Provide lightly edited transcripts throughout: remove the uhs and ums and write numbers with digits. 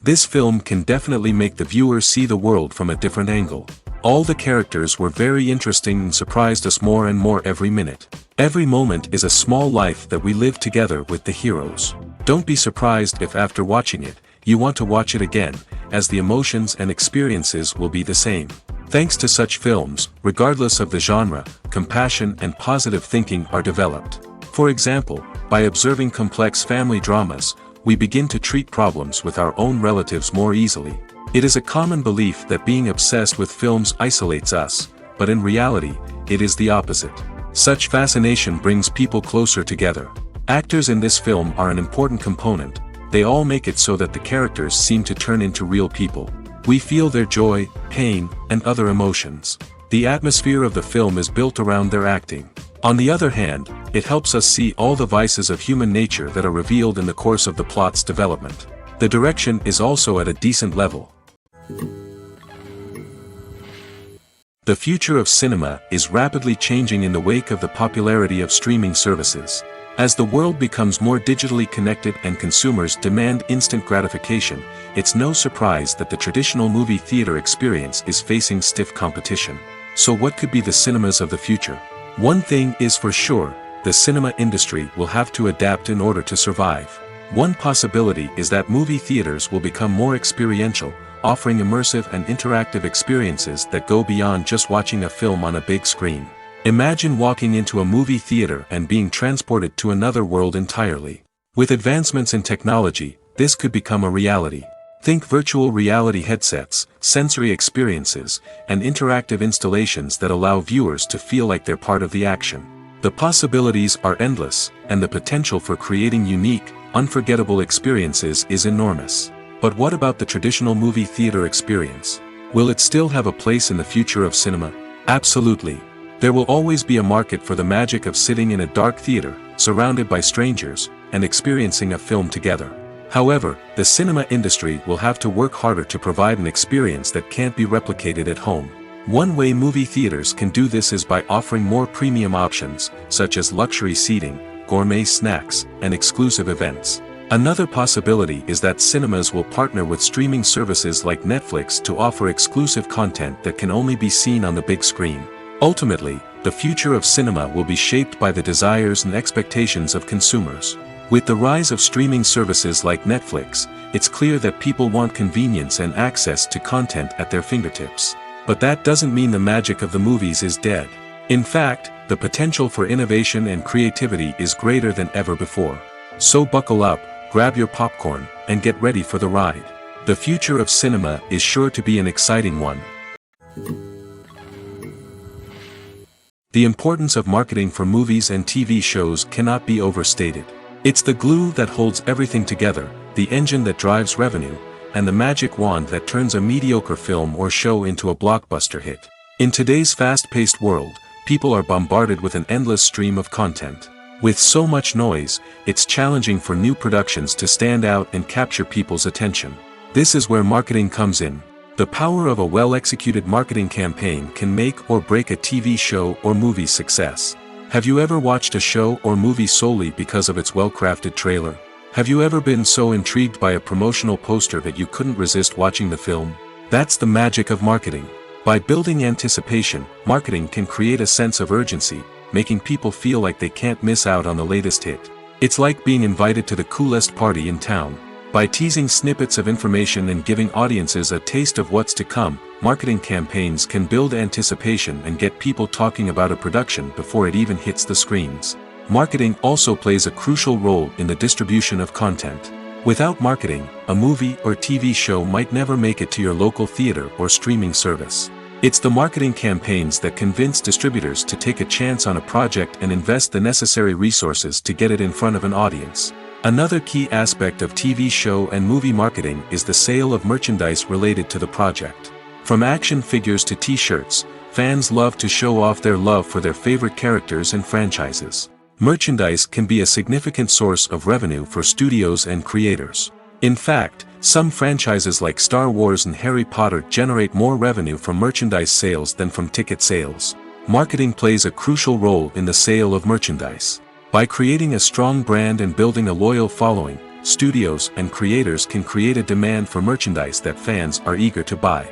This film can definitely make the viewer see the world from a different angle. All the characters were very interesting and surprised us more and more every minute. Every moment is a small life that we live together with the heroes. Don't be surprised if after watching it, you want to watch it again, as the emotions and experiences will be the same. Thanks to such films, regardless of the genre, compassion and positive thinking are developed. For example, by observing complex family dramas, we begin to treat problems with our own relatives more easily. It is a common belief that being obsessed with films isolates us, but in reality, it is the opposite. Such fascination brings people closer together. Actors in this film are an important component. They all make it so that the characters seem to turn into real people. We feel their joy, pain, and other emotions. The atmosphere of the film is built around their acting. On the other hand, it helps us see all the vices of human nature that are revealed in the course of the plot's development. The direction is also at a decent level. The future of cinema is rapidly changing in the wake of the popularity of streaming services. As the world becomes more digitally connected and consumers demand instant gratification, it's no surprise that the traditional movie theater experience is facing stiff competition. So what could be the cinemas of the future? One thing is for sure, the cinema industry will have to adapt in order to survive. One possibility is that movie theaters will become more experiential, offering immersive and interactive experiences that go beyond just watching a film on a big screen. Imagine walking into a movie theater and being transported to another world entirely. With advancements in technology, this could become a reality. Think virtual reality headsets, sensory experiences, and interactive installations that allow viewers to feel like they're part of the action. The possibilities are endless, and the potential for creating unique, unforgettable experiences is enormous. But what about the traditional movie theater experience? Will it still have a place in the future of cinema? Absolutely. There will always be a market for the magic of sitting in a dark theater, surrounded by strangers, and experiencing a film together. However, the cinema industry will have to work harder to provide an experience that can't be replicated at home. One way movie theaters can do this is by offering more premium options, such as luxury seating, gourmet snacks, and exclusive events. Another possibility is that cinemas will partner with streaming services like Netflix to offer exclusive content that can only be seen on the big screen. Ultimately, the future of cinema will be shaped by the desires and expectations of consumers. With the rise of streaming services like Netflix, it's clear that people want convenience and access to content at their fingertips. But that doesn't mean the magic of the movies is dead. In fact, the potential for innovation and creativity is greater than ever before. So buckle up, grab your popcorn, and get ready for the ride. The future of cinema is sure to be an exciting one. The importance of marketing for movies and TV shows cannot be overstated. It's the glue that holds everything together, the engine that drives revenue, and the magic wand that turns a mediocre film or show into a blockbuster hit. In today's fast-paced world, people are bombarded with an endless stream of content. With so much noise, it's challenging for new productions to stand out and capture people's attention. This is where marketing comes in. The power of a well-executed marketing campaign can make or break a TV show or movie's success. Have you ever watched a show or movie solely because of its well-crafted trailer? Have you ever been so intrigued by a promotional poster that you couldn't resist watching the film? That's the magic of marketing. By building anticipation, marketing can create a sense of urgency, making people feel like they can't miss out on the latest hit. It's like being invited to the coolest party in town. By teasing snippets of information and giving audiences a taste of what's to come, marketing campaigns can build anticipation and get people talking about a production before it even hits the screens. Marketing also plays a crucial role in the distribution of content. Without marketing, a movie or TV show might never make it to your local theater or streaming service. It's the marketing campaigns that convince distributors to take a chance on a project and invest the necessary resources to get it in front of an audience. Another key aspect of TV show and movie marketing is the sale of merchandise related to the project. From action figures to t-shirts, fans love to show off their love for their favorite characters and franchises. Merchandise can be a significant source of revenue for studios and creators. In fact, some franchises like Star Wars and Harry Potter generate more revenue from merchandise sales than from ticket sales. Marketing plays a crucial role in the sale of merchandise. By creating a strong brand and building a loyal following, studios and creators can create a demand for merchandise that fans are eager to buy.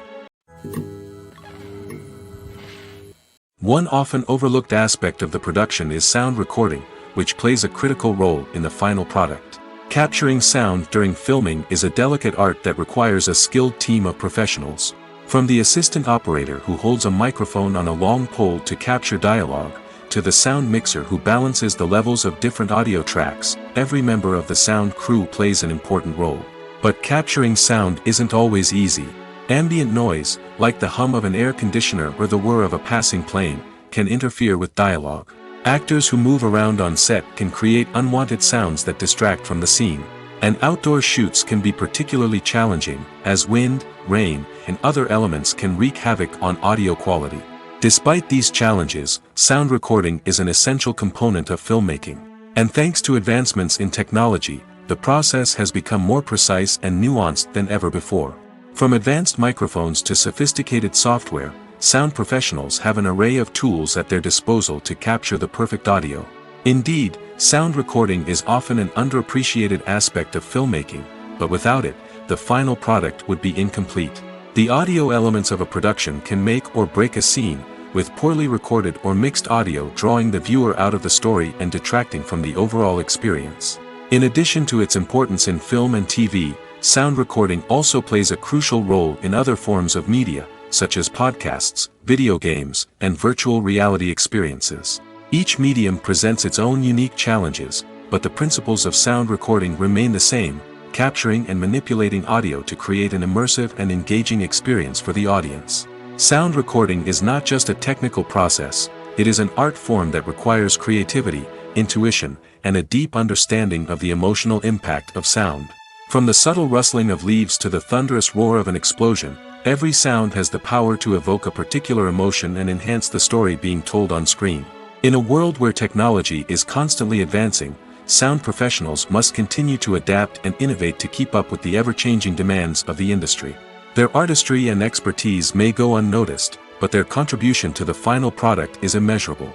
One often overlooked aspect of the production is sound recording, which plays a critical role in the final product. Capturing sound during filming is a delicate art that requires a skilled team of professionals. From the assistant operator who holds a microphone on a long pole to capture dialogue, to the sound mixer who balances the levels of different audio tracks, every member of the sound crew plays an important role. But capturing sound isn't always easy. Ambient noise, like the hum of an air conditioner or the whir of a passing plane, can interfere with dialogue. Actors who move around on set can create unwanted sounds that distract from the scene. And outdoor shoots can be particularly challenging, as wind, rain, and other elements can wreak havoc on audio quality. Despite these challenges, sound recording is an essential component of filmmaking. And thanks to advancements in technology, the process has become more precise and nuanced than ever before. From advanced microphones to sophisticated software, sound professionals have an array of tools at their disposal to capture the perfect audio. Indeed, sound recording is often an underappreciated aspect of filmmaking, but without it, the final product would be incomplete. The audio elements of a production can make or break a scene, with poorly recorded or mixed audio drawing the viewer out of the story and detracting from the overall experience. In addition to its importance in film and TV, sound recording also plays a crucial role in other forms of media, such as podcasts, video games, and virtual reality experiences. Each medium presents its own unique challenges, but the principles of sound recording remain the same: capturing and manipulating audio to create an immersive and engaging experience for the audience. Sound recording is not just a technical process, it is an art form that requires creativity, intuition, and a deep understanding of the emotional impact of sound. From the subtle rustling of leaves to the thunderous roar of an explosion, every sound has the power to evoke a particular emotion and enhance the story being told on screen. In a world where technology is constantly advancing, sound professionals must continue to adapt and innovate to keep up with the ever-changing demands of the industry. Their artistry and expertise may go unnoticed, but their contribution to the final product is immeasurable.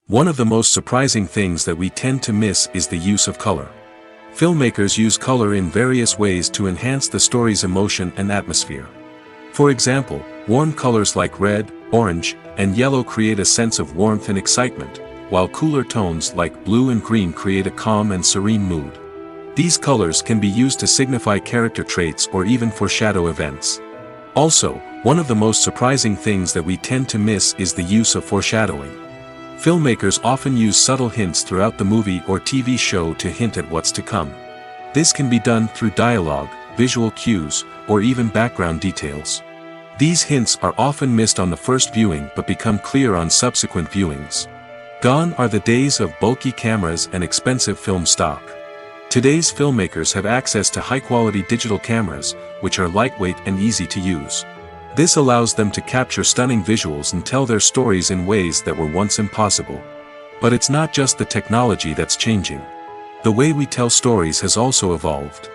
One of the most surprising things that we tend to miss is the use of color. Filmmakers use color in various ways to enhance the story's emotion and atmosphere. For example, warm colors like red, orange, and yellow create a sense of warmth and excitement, while cooler tones like blue and green create a calm and serene mood. These colors can be used to signify character traits or even foreshadow events. Also, one of the most surprising things that we tend to miss is the use of foreshadowing. Filmmakers often use subtle hints throughout the movie or TV show to hint at what's to come. This can be done through dialogue, visual cues, or even background details. These hints are often missed on the first viewing but become clear on subsequent viewings. Gone are the days of bulky cameras and expensive film stock. Today's filmmakers have access to high-quality digital cameras, which are lightweight and easy to use. This allows them to capture stunning visuals and tell their stories in ways that were once impossible. But it's not just the technology that's changing. The way we tell stories has also evolved.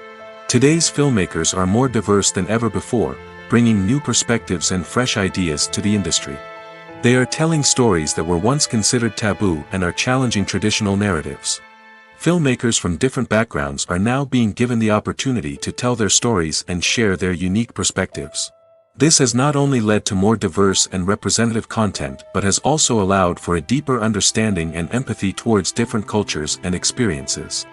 Today's filmmakers are more diverse than ever before, bringing new perspectives and fresh ideas to the industry. They are telling stories that were once considered taboo and are challenging traditional narratives. Filmmakers from different backgrounds are now being given the opportunity to tell their stories and share their unique perspectives. This has not only led to more diverse and representative content but has also allowed for a deeper understanding and empathy towards different cultures and experiences.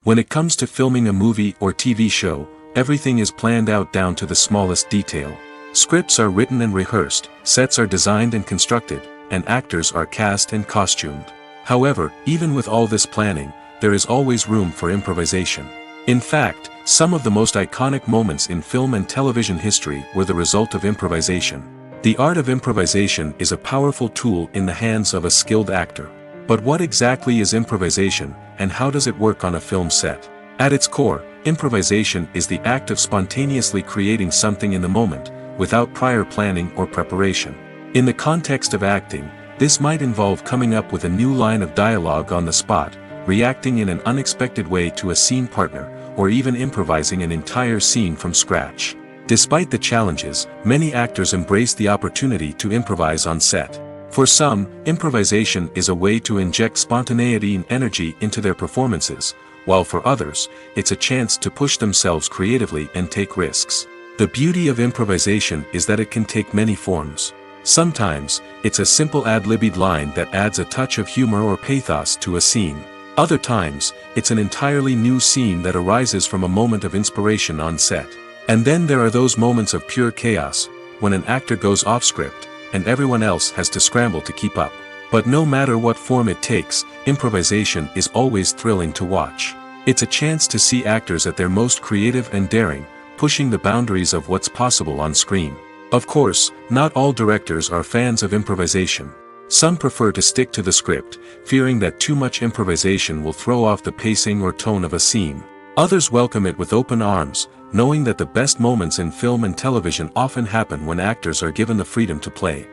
When it comes to filming a movie or TV show, everything is planned out down to the smallest detail. Scripts are written and rehearsed, sets are designed and constructed, and actors are cast and costumed. However, even with all this planning, there is always room for improvisation. In fact, some of the most iconic moments in film and television history were the result of improvisation. The art of improvisation is a powerful tool in the hands of a skilled actor. But what exactly is improvisation, and how does it work on a film set? At its core, improvisation is the act of spontaneously creating something in the moment, without prior planning or preparation. In the context of acting, this might involve coming up with a new line of dialogue on the spot, reacting in an unexpected way to a scene partner, or even improvising an entire scene from scratch. Despite the challenges, many actors embrace the opportunity to improvise on set. For some, improvisation is a way to inject spontaneity and energy into their performances, while for others, it's a chance to push themselves creatively and take risks. The beauty of improvisation is that it can take many forms. Sometimes, it's a simple ad-libbed line that adds a touch of humor or pathos to a scene. Other times, it's an entirely new scene that arises from a moment of inspiration on set. And then there are those moments of pure chaos, when an actor goes off script, and everyone else has to scramble to keep up. But no matter what form it takes, improvisation is always thrilling to watch. It's a chance to see actors at their most creative and daring, pushing the boundaries of what's possible on screen. Of course, not all directors are fans of improvisation. Some prefer to stick to the script, fearing that too much improvisation will throw off the pacing or tone of a scene. Others welcome it with open arms, knowing that the best moments in film and television often happen when actors are given the freedom to play.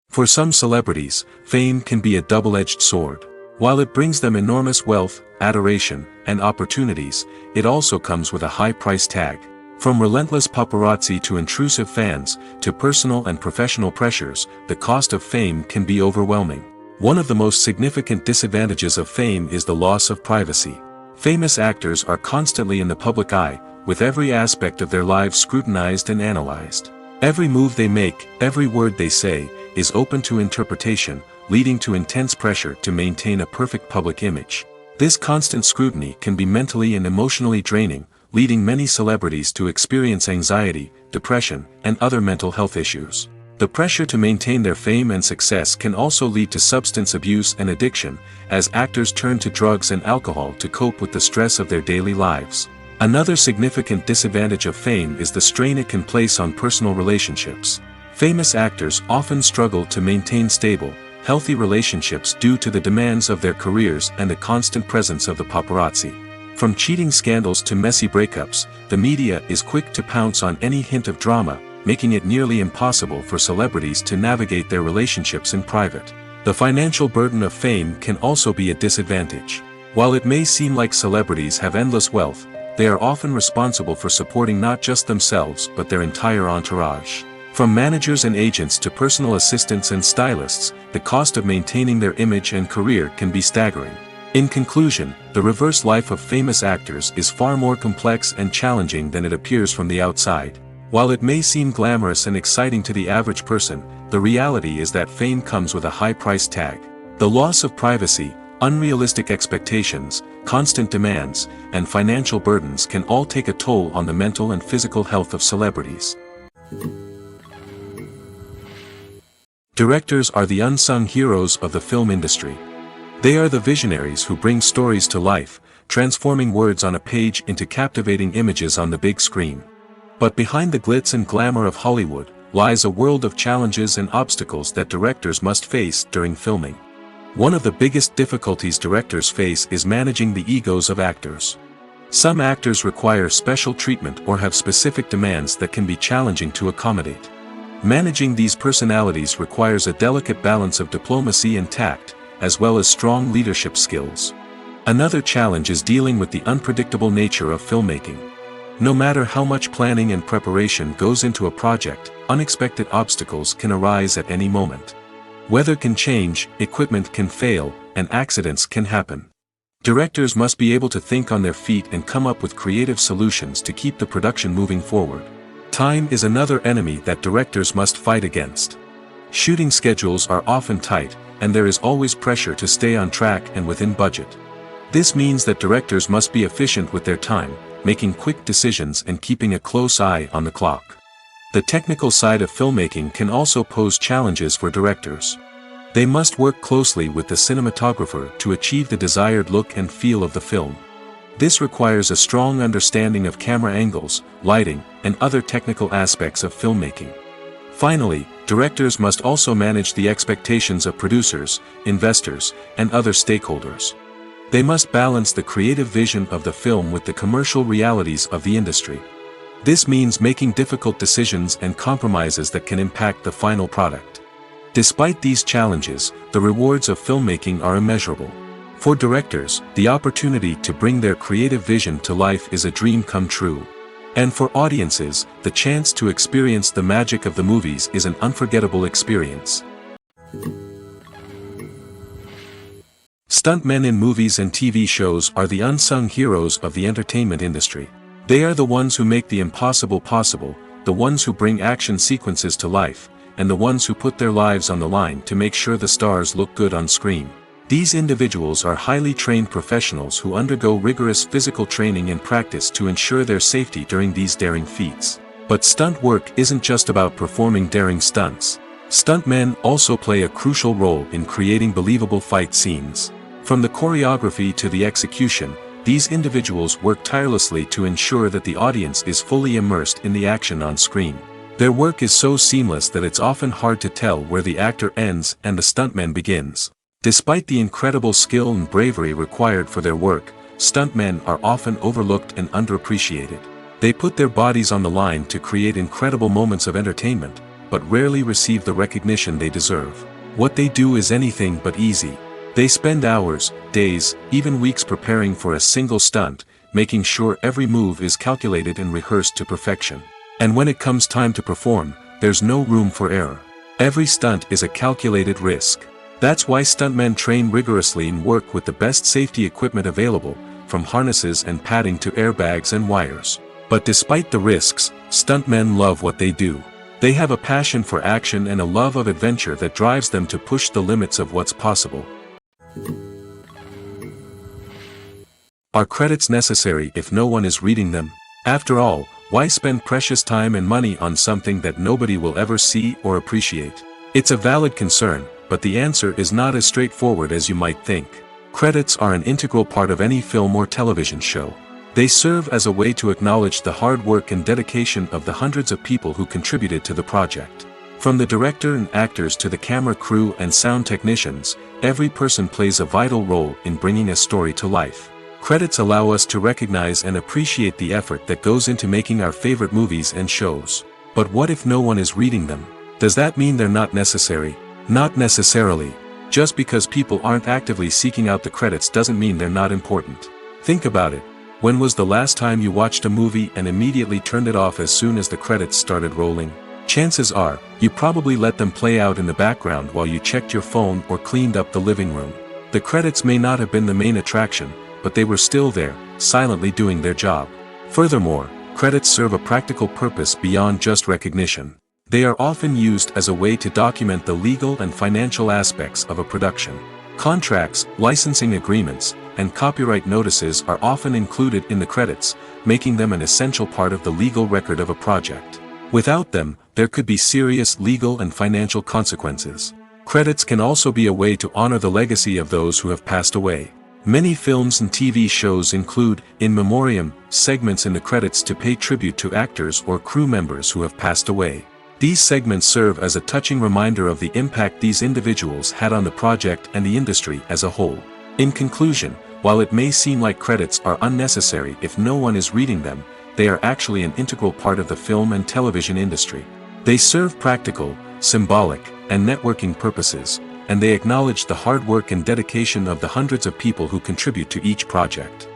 For some celebrities, fame can be a double-edged sword. While it brings them enormous wealth, adoration, and opportunities, it also comes with a high price tag. From relentless paparazzi to intrusive fans, to personal and professional pressures, the cost of fame can be overwhelming. One of the most significant disadvantages of fame is the loss of privacy. Famous actors are constantly in the public eye, with every aspect of their lives scrutinized and analyzed. Every move they make, every word they say, is open to interpretation, leading to intense pressure to maintain a perfect public image. This constant scrutiny can be mentally and emotionally draining, leading many celebrities to experience anxiety, depression, and other mental health issues. The pressure to maintain their fame and success can also lead to substance abuse and addiction, as actors turn to drugs and alcohol to cope with the stress of their daily lives. Another significant disadvantage of fame is the strain it can place on personal relationships. Famous actors often struggle to maintain stable, healthy relationships due to the demands of their careers and the constant presence of the paparazzi. From cheating scandals to messy breakups, the media is quick to pounce on any hint of drama, making it nearly impossible for celebrities to navigate their relationships in private. The financial burden of fame can also be a disadvantage. While it may seem like celebrities have endless wealth, they are often responsible for supporting not just themselves but their entire entourage. From managers and agents to personal assistants and stylists, the cost of maintaining their image and career can be staggering. In conclusion, the reverse life of famous actors is far more complex and challenging than it appears from the outside. While it may seem glamorous and exciting to the average person, the reality is that fame comes with a high price tag. The loss of privacy, unrealistic expectations, constant demands, and financial burdens can all take a toll on the mental and physical health of celebrities. Directors are the unsung heroes of the film industry. They are the visionaries who bring stories to life, transforming words on a page into captivating images on the big screen. But behind the glitz and glamour of Hollywood, lies a world of challenges and obstacles that directors must face during filming. One of the biggest difficulties directors face is managing the egos of actors. Some actors require special treatment or have specific demands that can be challenging to accommodate. Managing these personalities requires a delicate balance of diplomacy and tact, as well as strong leadership skills. Another challenge is dealing with the unpredictable nature of filmmaking. No matter how much planning and preparation goes into a project, unexpected obstacles can arise at any moment. Weather can change, equipment can fail, and accidents can happen. Directors must be able to think on their feet and come up with creative solutions to keep the production moving forward. Time is another enemy that directors must fight against. Shooting schedules are often tight, and there is always pressure to stay on track and within budget. This means that directors must be efficient with their time, making quick decisions and keeping a close eye on the clock. The technical side of filmmaking can also pose challenges for directors. They must work closely with the cinematographer to achieve the desired look and feel of the film. This requires a strong understanding of camera angles, lighting, and other technical aspects of filmmaking. Finally, directors must also manage the expectations of producers, investors, and other stakeholders. They must balance the creative vision of the film with the commercial realities of the industry. This means making difficult decisions and compromises that can impact the final product. Despite these challenges, the rewards of filmmaking are immeasurable. For directors, the opportunity to bring their creative vision to life is a dream come true. And for audiences, the chance to experience the magic of the movies is an unforgettable experience. Stuntmen in movies and TV shows are the unsung heroes of the entertainment industry. They are the ones who make the impossible possible, the ones who bring action sequences to life, and the ones who put their lives on the line to make sure the stars look good on screen. These individuals are highly trained professionals who undergo rigorous physical training and practice to ensure their safety during these daring feats. But stunt work isn't just about performing daring stunts. Stuntmen also play a crucial role in creating believable fight scenes. From the choreography to the execution, these individuals work tirelessly to ensure that the audience is fully immersed in the action on screen. Their work is so seamless that it's often hard to tell where the actor ends and the stuntman begins. Despite the incredible skill and bravery required for their work, stuntmen are often overlooked and underappreciated. They put their bodies on the line to create incredible moments of entertainment, but rarely receive the recognition they deserve. What they do is anything but easy. They spend hours, days, even weeks preparing for a single stunt, making sure every move is calculated and rehearsed to perfection. And when it comes time to perform, there's no room for error. Every stunt is a calculated risk. That's why stuntmen train rigorously and work with the best safety equipment available, from harnesses and padding to airbags and wires. But despite the risks, stuntmen love what they do. They have a passion for action and a love of adventure that drives them to push the limits of what's possible. Are credits necessary if no one is reading them? After all, why spend precious time and money on something that nobody will ever see or appreciate? It's a valid concern, but the answer is not as straightforward as you might think. Credits are an integral part of any film or television show. They serve as a way to acknowledge the hard work and dedication of the hundreds of people who contributed to the project. From the director and actors to the camera crew and sound technicians, every person plays a vital role in bringing a story to life. Credits allow us to recognize and appreciate the effort that goes into making our favorite movies and shows. But what if no one is reading them? Does that mean they're not necessary? Not necessarily. Just because people aren't actively seeking out the credits doesn't mean they're not important. Think about it. When was the last time you watched a movie and immediately turned it off as soon as the credits started rolling? Chances are, you probably let them play out in the background while you checked your phone or cleaned up the living room. The credits may not have been the main attraction, but they were still there, silently doing their job. Furthermore, credits serve a practical purpose beyond just recognition. They are often used as a way to document the legal and financial aspects of a production. Contracts, licensing agreements, and copyright notices are often included in the credits, making them an essential part of the legal record of a project. Without them, there could be serious legal and financial consequences. Credits can also be a way to honor the legacy of those who have passed away. Many films and TV shows include, in memoriam, segments in the credits to pay tribute to actors or crew members who have passed away. These segments serve as a touching reminder of the impact these individuals had on the project and the industry as a whole. In conclusion, while it may seem like credits are unnecessary if no one is reading them, they are actually an integral part of the film and television industry. They serve practical, symbolic, and networking purposes, and they acknowledge the hard work and dedication of the hundreds of people who contribute to each project.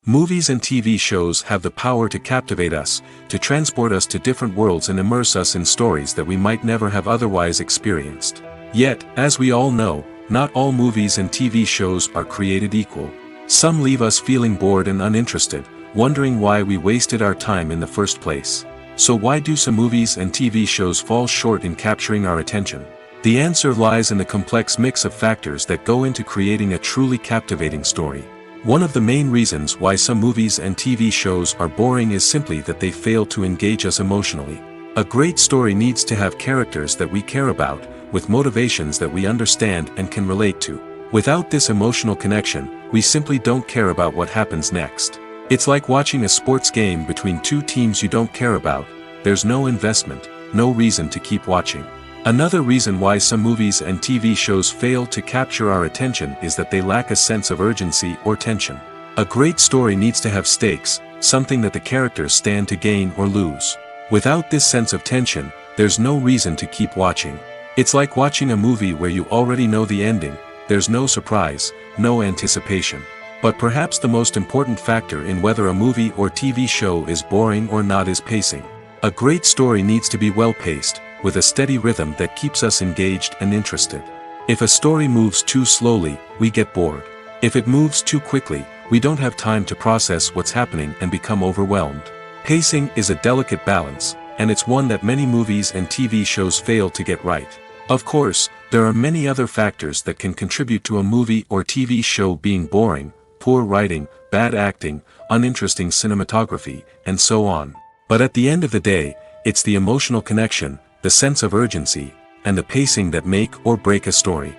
Movies and TV shows have the power to captivate us, to transport us to different worlds and immerse us in stories that we might never have otherwise experienced. Yet, as we all know, not all movies and TV shows are created equal. Some leave us feeling bored and uninterested, wondering why we wasted our time in the first place. So why do some movies and TV shows fall short in capturing our attention? The answer lies in the complex mix of factors that go into creating a truly captivating story. One of the main reasons why some movies and TV shows are boring is simply that they fail to engage us emotionally. A great story needs to have characters that we care about, with motivations that we understand and can relate to. Without this emotional connection, we simply don't care about what happens next. It's like watching a sports game between two teams you don't care about. There's no investment, no reason to keep watching. Another reason why some movies and TV shows fail to capture our attention is that they lack a sense of urgency or tension. A great story needs to have stakes, something that the characters stand to gain or lose. Without this sense of tension, there's no reason to keep watching. It's like watching a movie where you already know the ending. There's no surprise, no anticipation. But perhaps the most important factor in whether a movie or TV show is boring or not is pacing. A great story needs to be well-paced, with a steady rhythm that keeps us engaged and interested. If a story moves too slowly, we get bored. If it moves too quickly, we don't have time to process what's happening and become overwhelmed. Pacing is a delicate balance, and it's one that many movies and TV shows fail to get right. Of course, there are many other factors that can contribute to a movie or TV show being boring: poor writing, bad acting, uninteresting cinematography, and so on. But at the end of the day, it's the emotional connection, the sense of urgency, and the pacing that make or break a story.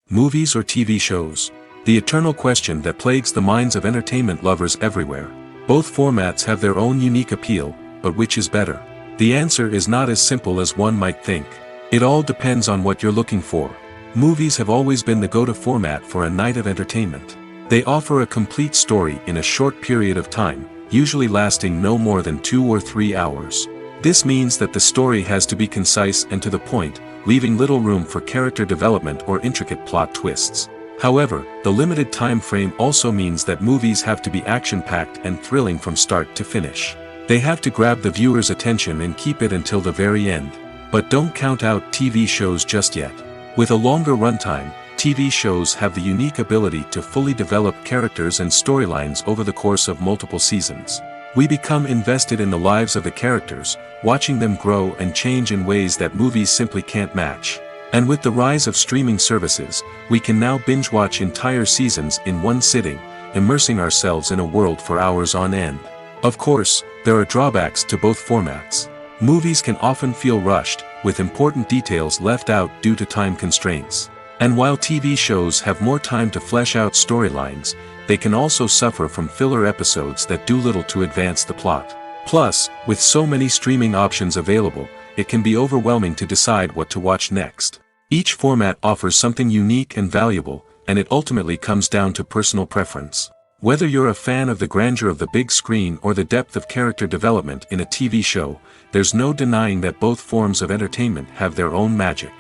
Movies or TV shows? The eternal question that plagues the minds of entertainment lovers everywhere. Both formats have their own unique appeal, but which is better? The answer is not as simple as one might think. It all depends on what you're looking for. Movies have always been the go-to format for a night of entertainment. They offer a complete story in a short period of time, usually lasting no more than 2 or 3 hours. This means that the story has to be concise and to the point, leaving little room for character development or intricate plot twists. However, the limited time frame also means that movies have to be action-packed and thrilling from start to finish. They have to grab the viewer's attention and keep it until the very end. But don't count out TV shows just yet. With a longer runtime, TV shows have the unique ability to fully develop characters and storylines over the course of multiple seasons. We become invested in the lives of the characters, watching them grow and change in ways that movies simply can't match. And with the rise of streaming services, we can now binge-watch entire seasons in one sitting, immersing ourselves in a world for hours on end. Of course, there are drawbacks to both formats. Movies can often feel rushed, with important details left out due to time constraints. And while TV shows have more time to flesh out storylines, they can also suffer from filler episodes that do little to advance the plot. Plus, with so many streaming options available, it can be overwhelming to decide what to watch next. Each format offers something unique and valuable, and it ultimately comes down to personal preference. Whether you're a fan of the grandeur of the big screen or the depth of character development in a TV show, there's no denying that both forms of entertainment have their own magic.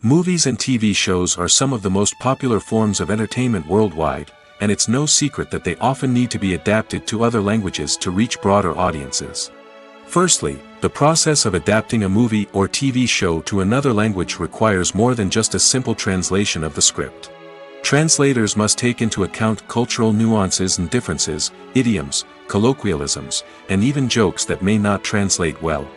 Movies and TV shows are some of the most popular forms of entertainment worldwide, and it's no secret that they often need to be adapted to other languages to reach broader audiences. Firstly, the process of adapting a movie or TV show to another language requires more than just a simple translation of the script. Translators must take into account cultural nuances and differences, idioms, colloquialisms, and even jokes that may not translate well.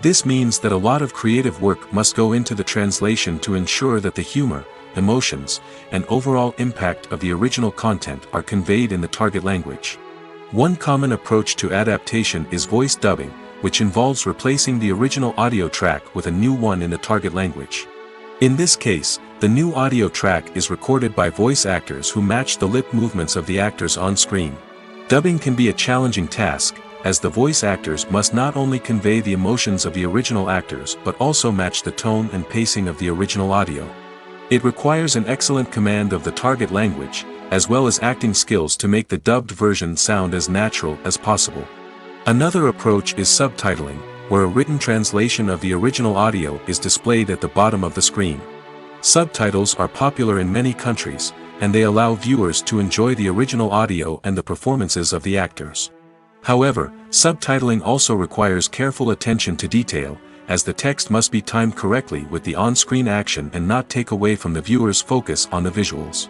This means that a lot of creative work must go into the translation to ensure that the humor, emotions, and overall impact of the original content are conveyed in the target language. One common approach to adaptation is voice dubbing, which involves replacing the original audio track with a new one in the target language. In this case, the new audio track is recorded by voice actors who match the lip movements of the actors on screen. Dubbing can be a challenging task, as the voice actors must not only convey the emotions of the original actors but also match the tone and pacing of the original audio. It requires an excellent command of the target language, as well as acting skills to make the dubbed version sound as natural as possible. Another approach is subtitling, where a written translation of the original audio is displayed at the bottom of the screen. Subtitles are popular in many countries, and they allow viewers to enjoy the original audio and the performances of the actors. However, subtitling also requires careful attention to detail, as the text must be timed correctly with the on-screen action and not take away from the viewer's focus on the visuals.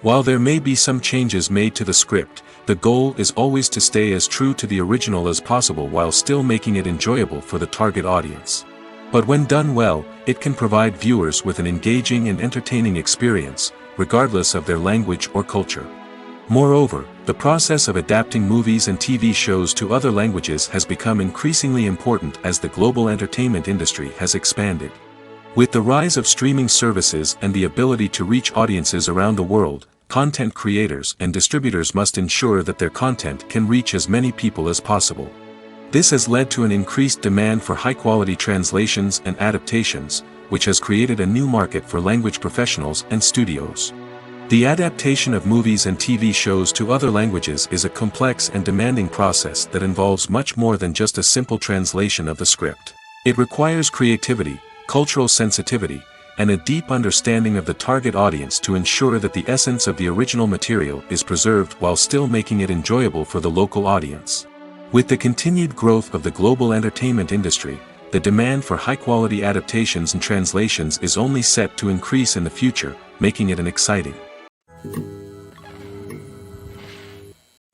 While there may be some changes made to the script, the goal is always to stay as true to the original as possible while still making it enjoyable for the target audience. But when done well, it can provide viewers with an engaging and entertaining experience, regardless of their language or culture. Moreover, the process of adapting movies and TV shows to other languages has become increasingly important as the global entertainment industry has expanded. With the rise of streaming services and the ability to reach audiences around the world, content creators and distributors must ensure that their content can reach as many people as possible. This has led to an increased demand for high-quality translations and adaptations, which has created a new market for language professionals and studios. The adaptation of movies and TV shows to other languages is a complex and demanding process that involves much more than just a simple translation of the script. It requires creativity, cultural sensitivity, and a deep understanding of the target audience to ensure that the essence of the original material is preserved while still making it enjoyable for the local audience. With the continued growth of the global entertainment industry, the demand for high-quality adaptations and translations is only set to increase in the future, making it an exciting.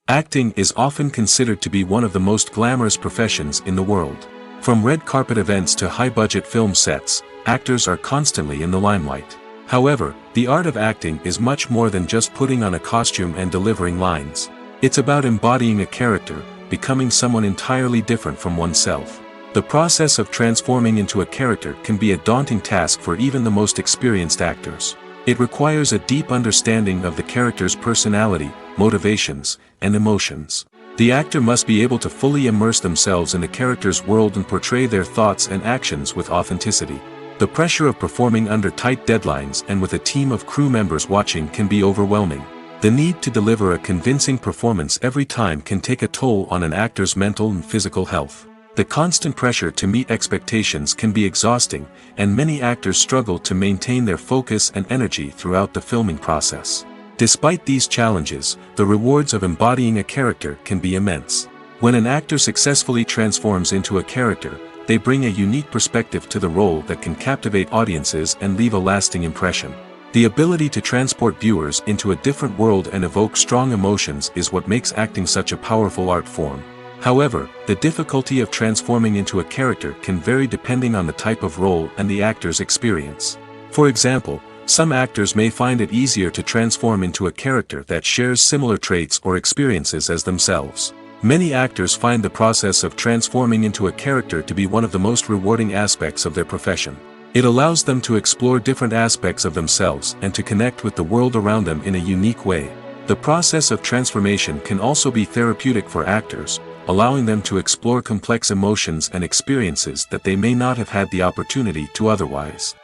Acting is often considered to be one of the most glamorous professions in the world. From red carpet events to high-budget film sets, actors are constantly in the limelight. However, the art of acting is much more than just putting on a costume and delivering lines. It's about embodying a character, becoming someone entirely different from oneself. The process of transforming into a character can be a daunting task for even the most experienced actors. It requires a deep understanding of the character's personality, motivations, and emotions. The actor must be able to fully immerse themselves in the character's world and portray their thoughts and actions with authenticity. The pressure of performing under tight deadlines and with a team of crew members watching can be overwhelming. The need to deliver a convincing performance every time can take a toll on an actor's mental and physical health. The constant pressure to meet expectations can be exhausting, and many actors struggle to maintain their focus and energy throughout the filming process. Despite these challenges, the rewards of embodying a character can be immense. When an actor successfully transforms into a character, they bring a unique perspective to the role that can captivate audiences and leave a lasting impression. The ability to transport viewers into a different world and evoke strong emotions is what makes acting such a powerful art form. However, the difficulty of transforming into a character can vary depending on the type of role and the actor's experience. For example, some actors may find it easier to transform into a character that shares similar traits or experiences as themselves. Many actors find the process of transforming into a character to be one of the most rewarding aspects of their profession. It allows them to explore different aspects of themselves and to connect with the world around them in a unique way. The process of transformation can also be therapeutic for actors, allowing them to explore complex emotions and experiences that they may not have had the opportunity to otherwise.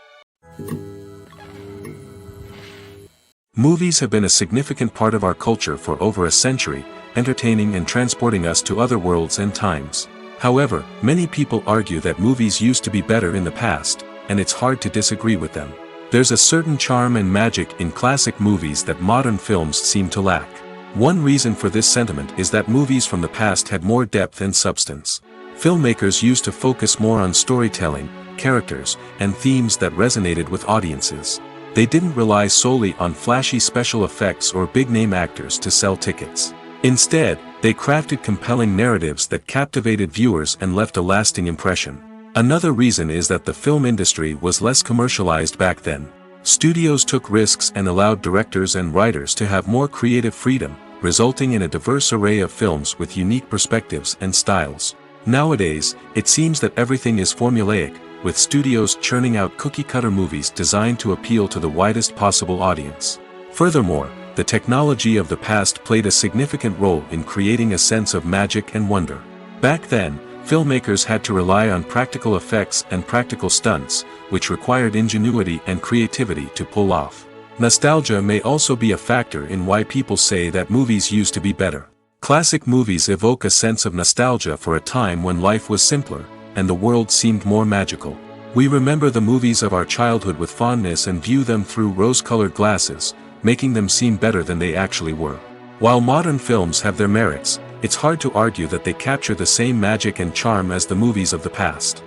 Movies have been a significant part of our culture for over a century, entertaining and transporting us to other worlds and times. However, many people argue that movies used to be better in the past, and it's hard to disagree with them. There's a certain charm and magic in classic movies that modern films seem to lack. One reason for this sentiment is that movies from the past had more depth and substance. Filmmakers used to focus more on storytelling, characters, and themes that resonated with audiences. They didn't rely solely on flashy special effects or big-name actors to sell tickets. Instead, they crafted compelling narratives that captivated viewers and left a lasting impression. Another reason is that the film industry was less commercialized back then. Studios took risks and allowed directors and writers to have more creative freedom, resulting in a diverse array of films with unique perspectives and styles. Nowadays, it seems that everything is formulaic, with studios churning out cookie-cutter movies designed to appeal to the widest possible audience. Furthermore, the technology of the past played a significant role in creating a sense of magic and wonder. Back then, filmmakers had to rely on practical effects and practical stunts, which required ingenuity and creativity to pull off. Nostalgia may also be a factor in why people say that movies used to be better. Classic movies evoke a sense of nostalgia for a time when life was simpler, and the world seemed more magical. We remember the movies of our childhood with fondness and view them through rose-colored glasses, making them seem better than they actually were. While modern films have their merits, it's hard to argue that they capture the same magic and charm as the movies of the past.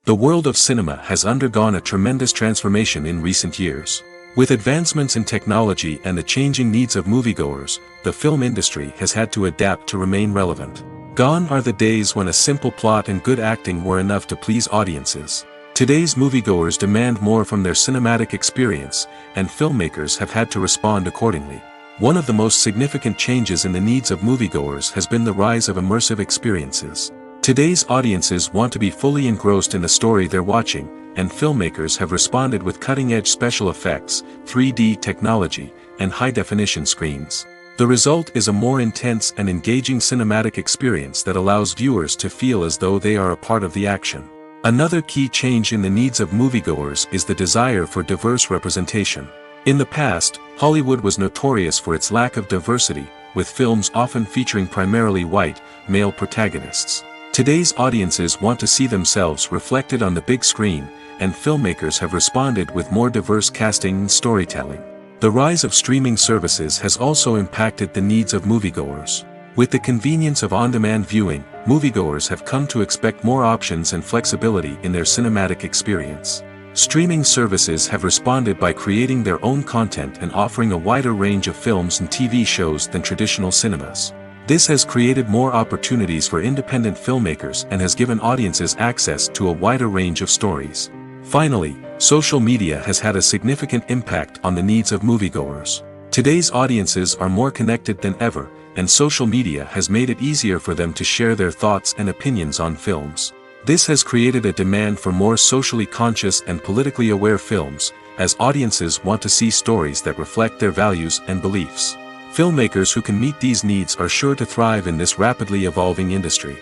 The world of cinema has undergone a tremendous transformation in recent years. With advancements in technology and the changing needs of moviegoers, the film industry has had to adapt to remain relevant. Gone are the days when a simple plot and good acting were enough to please audiences. Today's moviegoers demand more from their cinematic experience, and filmmakers have had to respond accordingly. One of the most significant changes in the needs of moviegoers has been the rise of immersive experiences. Today's audiences want to be fully engrossed in the story they're watching, and filmmakers have responded with cutting-edge special effects, 3D technology, and high-definition screens. The result is a more intense and engaging cinematic experience that allows viewers to feel as though they are a part of the action. Another key change in the needs of moviegoers is the desire for diverse representation. In the past, Hollywood was notorious for its lack of diversity, with films often featuring primarily white, male protagonists. Today's audiences want to see themselves reflected on the big screen, and filmmakers have responded with more diverse casting and storytelling. The rise of streaming services has also impacted the needs of moviegoers. With the convenience of on-demand viewing, moviegoers have come to expect more options and flexibility in their cinematic experience. Streaming services have responded by creating their own content and offering a wider range of films and TV shows than traditional cinemas. This has created more opportunities for independent filmmakers and has given audiences access to a wider range of stories. Finally, social media has had a significant impact on the needs of moviegoers. Today's audiences are more connected than ever, and social media has made it easier for them to share their thoughts and opinions on films. This has created a demand for more socially conscious and politically aware films, as audiences want to see stories that reflect their values and beliefs. Filmmakers who can meet these needs are sure to thrive in this rapidly evolving industry.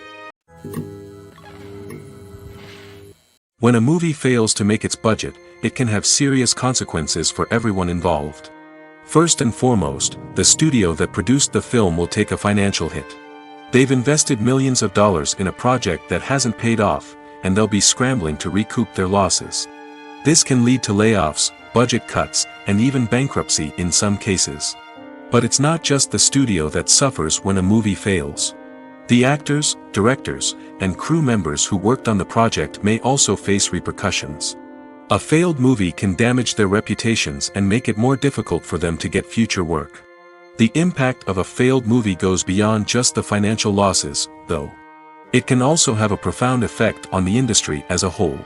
When a movie fails to make its budget, it can have serious consequences for everyone involved. First and foremost, the studio that produced the film will take a financial hit. They've invested millions of dollars in a project that hasn't paid off, and they'll be scrambling to recoup their losses. This can lead to layoffs, budget cuts, and even bankruptcy in some cases. But it's not just the studio that suffers when a movie fails. The actors, directors, and crew members who worked on the project may also face repercussions. A failed movie can damage their reputations and make it more difficult for them to get future work. The impact of a failed movie goes beyond just the financial losses, though. It can also have a profound effect on the industry as a whole.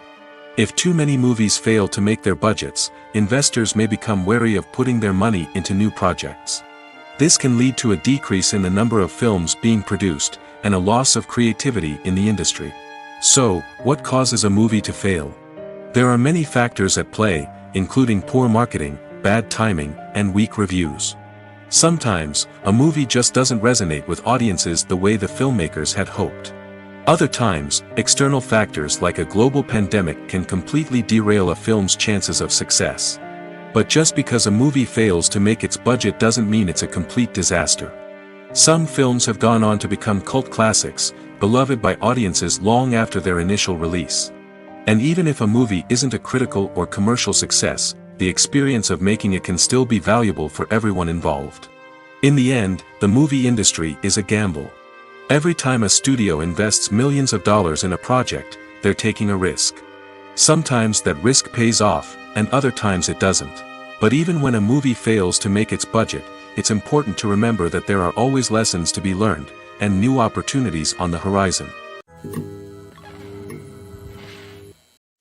If too many movies fail to make their budgets, investors may become wary of putting their money into new projects. This can lead to a decrease in the number of films being produced, and a loss of creativity in the industry. So, what causes a movie to fail? There are many factors at play, including poor marketing, bad timing, and weak reviews. Sometimes, a movie just doesn't resonate with audiences the way the filmmakers had hoped. Other times, external factors like a global pandemic can completely derail a film's chances of success. But just because a movie fails to make its budget doesn't mean it's a complete disaster. Some films have gone on to become cult classics, beloved by audiences long after their initial release. And even if a movie isn't a critical or commercial success, the experience of making it can still be valuable for everyone involved. In the end, the movie industry is a gamble. Every time a studio invests millions of dollars in a project, they're taking a risk. Sometimes that risk pays off, and other times it doesn't. But even when a movie fails to make its budget, it's important to remember that there are always lessons to be learned, and new opportunities on the horizon.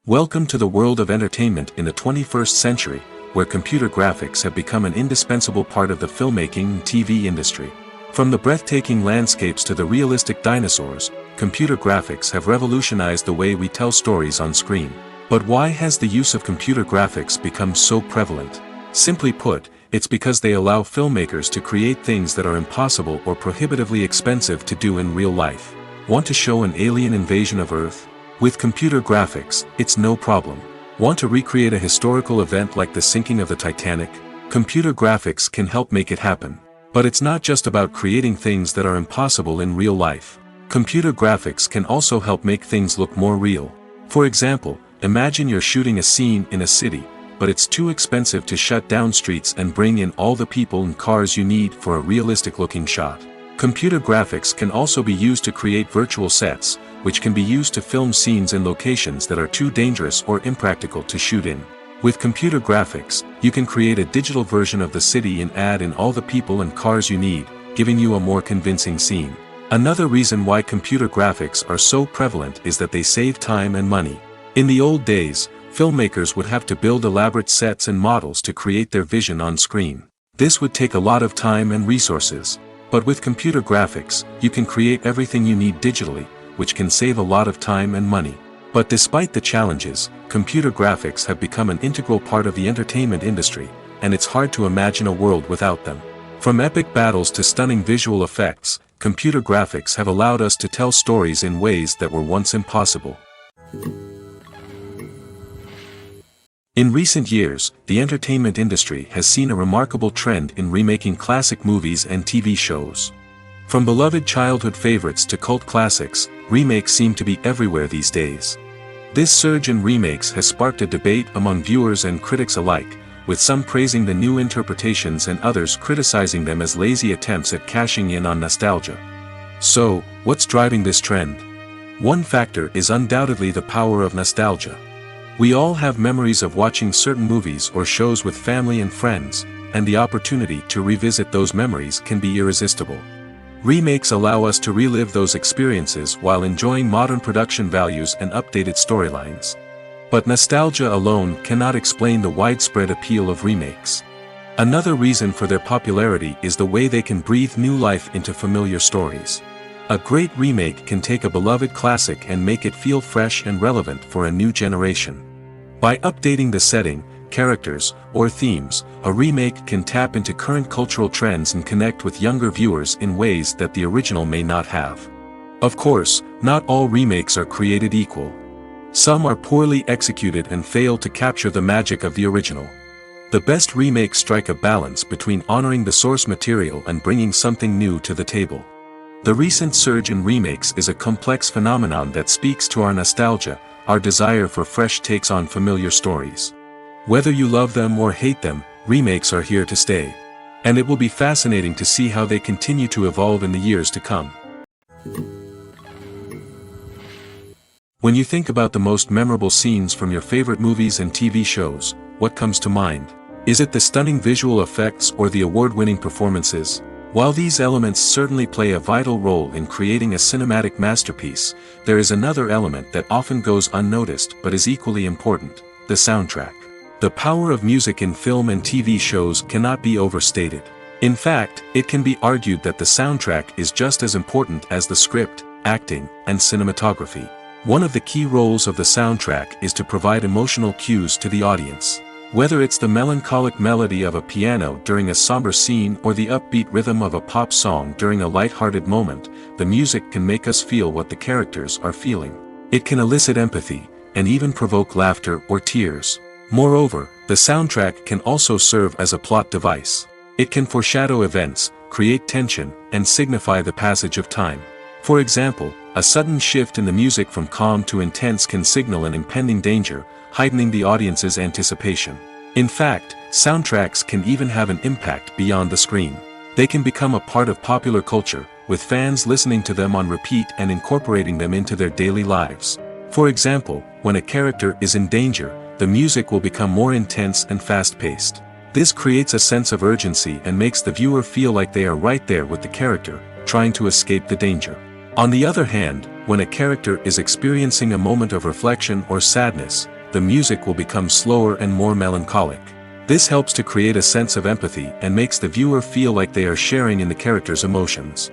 Welcome to the world of entertainment in the 21st century, where computer graphics have become an indispensable part of the filmmaking and TV industry. From the breathtaking landscapes to the realistic dinosaurs, computer graphics have revolutionized the way we tell stories on screen. But why has the use of computer graphics become so prevalent? Simply put, it's because they allow filmmakers to create things that are impossible or prohibitively expensive to do in real life. Want to show an alien invasion of Earth? With computer graphics, it's no problem. Want to recreate a historical event like the sinking of the Titanic? Computer graphics can help make it happen. But it's not just about creating things that are impossible in real life. Computer graphics can also help make things look more real. For example, imagine you're shooting a scene in a city, but it's too expensive to shut down streets and bring in all the people and cars you need for a realistic-looking shot. Computer graphics can also be used to create virtual sets, which can be used to film scenes in locations that are too dangerous or impractical to shoot in. With computer graphics, you can create a digital version of the city and add in all the people and cars you need, giving you a more convincing scene. Another reason why computer graphics are so prevalent is that they save time and money. In the old days, filmmakers would have to build elaborate sets and models to create their vision on screen. This would take a lot of time and resources. But with computer graphics, you can create everything you need digitally, which can save a lot of time and money. But despite the challenges, computer graphics have become an integral part of the entertainment industry, and it's hard to imagine a world without them. From epic battles to stunning visual effects, computer graphics have allowed us to tell stories in ways that were once impossible. In recent years, the entertainment industry has seen a remarkable trend in remaking classic movies and TV shows. From beloved childhood favorites to cult classics, remakes seem to be everywhere these days. This surge in remakes has sparked a debate among viewers and critics alike, with some praising the new interpretations and others criticizing them as lazy attempts at cashing in on nostalgia. So, what's driving this trend? One factor is undoubtedly the power of nostalgia. We all have memories of watching certain movies or shows with family and friends, and the opportunity to revisit those memories can be irresistible. Remakes allow us to relive those experiences while enjoying modern production values and updated storylines. But nostalgia alone cannot explain the widespread appeal of remakes. Another reason for their popularity is the way they can breathe new life into familiar stories. A great remake can take a beloved classic and make it feel fresh and relevant for a new generation. By updating the setting, characters, or themes, a remake can tap into current cultural trends and connect with younger viewers in ways that the original may not have. Of course, not all remakes are created equal. Some are poorly executed and fail to capture the magic of the original. The best remakes strike a balance between honoring the source material and bringing something new to the table. The recent surge in remakes is a complex phenomenon that speaks to our nostalgia, our desire for fresh takes on familiar stories. Whether you love them or hate them, remakes are here to stay. And it will be fascinating to see how they continue to evolve in the years to come. When you think about the most memorable scenes from your favorite movies and TV shows, what comes to mind? Is it the stunning visual effects or the award-winning performances? While these elements certainly play a vital role in creating a cinematic masterpiece, there is another element that often goes unnoticed but is equally important: the soundtrack. The power of music in film and TV shows cannot be overstated. In fact, it can be argued that the soundtrack is just as important as the script, acting, and cinematography. One of the key roles of the soundtrack is to provide emotional cues to the audience. Whether it's the melancholic melody of a piano during a somber scene or the upbeat rhythm of a pop song during a light-hearted moment, the music can make us feel what the characters are feeling. It can elicit empathy, and even provoke laughter or tears. Moreover, the soundtrack can also serve as a plot device. It can foreshadow events, create tension, and signify the passage of time. For example, a sudden shift in the music from calm to intense can signal an impending danger, heightening the audience's anticipation. In fact, soundtracks can even have an impact beyond the screen. They can become a part of popular culture, with fans listening to them on repeat and incorporating them into their daily lives. For example, when a character is in danger, the music will become more intense and fast-paced. This creates a sense of urgency and makes the viewer feel like they are right there with the character, trying to escape the danger. On the other hand, when a character is experiencing a moment of reflection or sadness, the music will become slower and more melancholic. This helps to create a sense of empathy and makes the viewer feel like they are sharing in the character's emotions.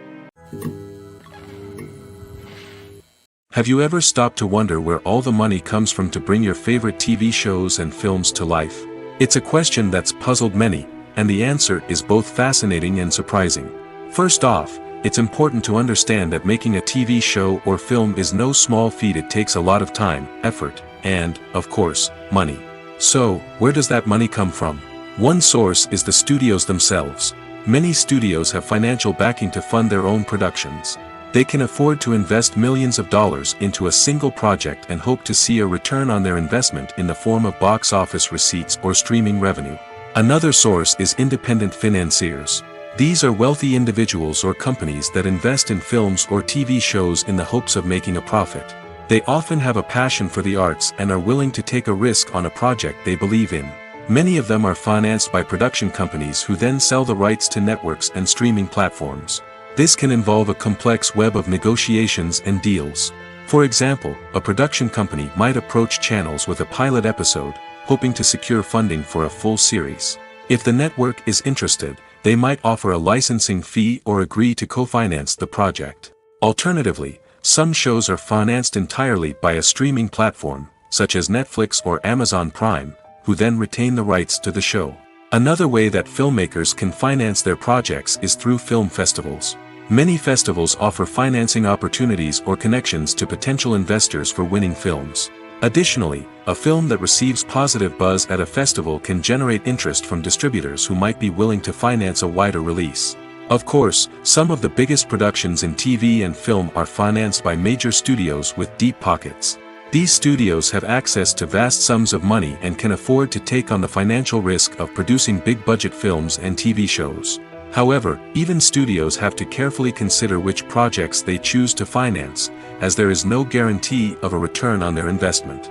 Have you ever stopped to wonder where all the money comes from to bring your favorite TV shows and films to life? It's a question that's puzzled many, and the answer is both fascinating and surprising. First off, it's important to understand that making a TV show or film is no small feat. It takes a lot of time, effort, and, of course, money. So, where does that money come from? One source is the studios themselves. Many studios have financial backing to fund their own productions. They can afford to invest millions of dollars into a single project and hope to see a return on their investment in the form of box office receipts or streaming revenue. Another source is independent financiers. These are wealthy individuals or companies that invest in films or TV shows in the hopes of making a profit. They often have a passion for the arts and are willing to take a risk on a project they believe in. Many of them are financed by production companies who then sell the rights to networks and streaming platforms. This can involve a complex web of negotiations and deals. For example, a production company might approach channels with a pilot episode, hoping to secure funding for a full series. If the network is interested, they might offer a licensing fee or agree to co-finance the project. Alternatively, some shows are financed entirely by a streaming platform, such as Netflix or Amazon Prime, who then retain the rights to the show. Another way that filmmakers can finance their projects is through film festivals. Many festivals offer financing opportunities or connections to potential investors for winning films. Additionally, a film that receives positive buzz at a festival can generate interest from distributors who might be willing to finance a wider release. Of course, some of the biggest productions in TV and film are financed by major studios with deep pockets. These studios have access to vast sums of money and can afford to take on the financial risk of producing big-budget films and TV shows. However, even studios have to carefully consider which projects they choose to finance, as there is no guarantee of a return on their investment.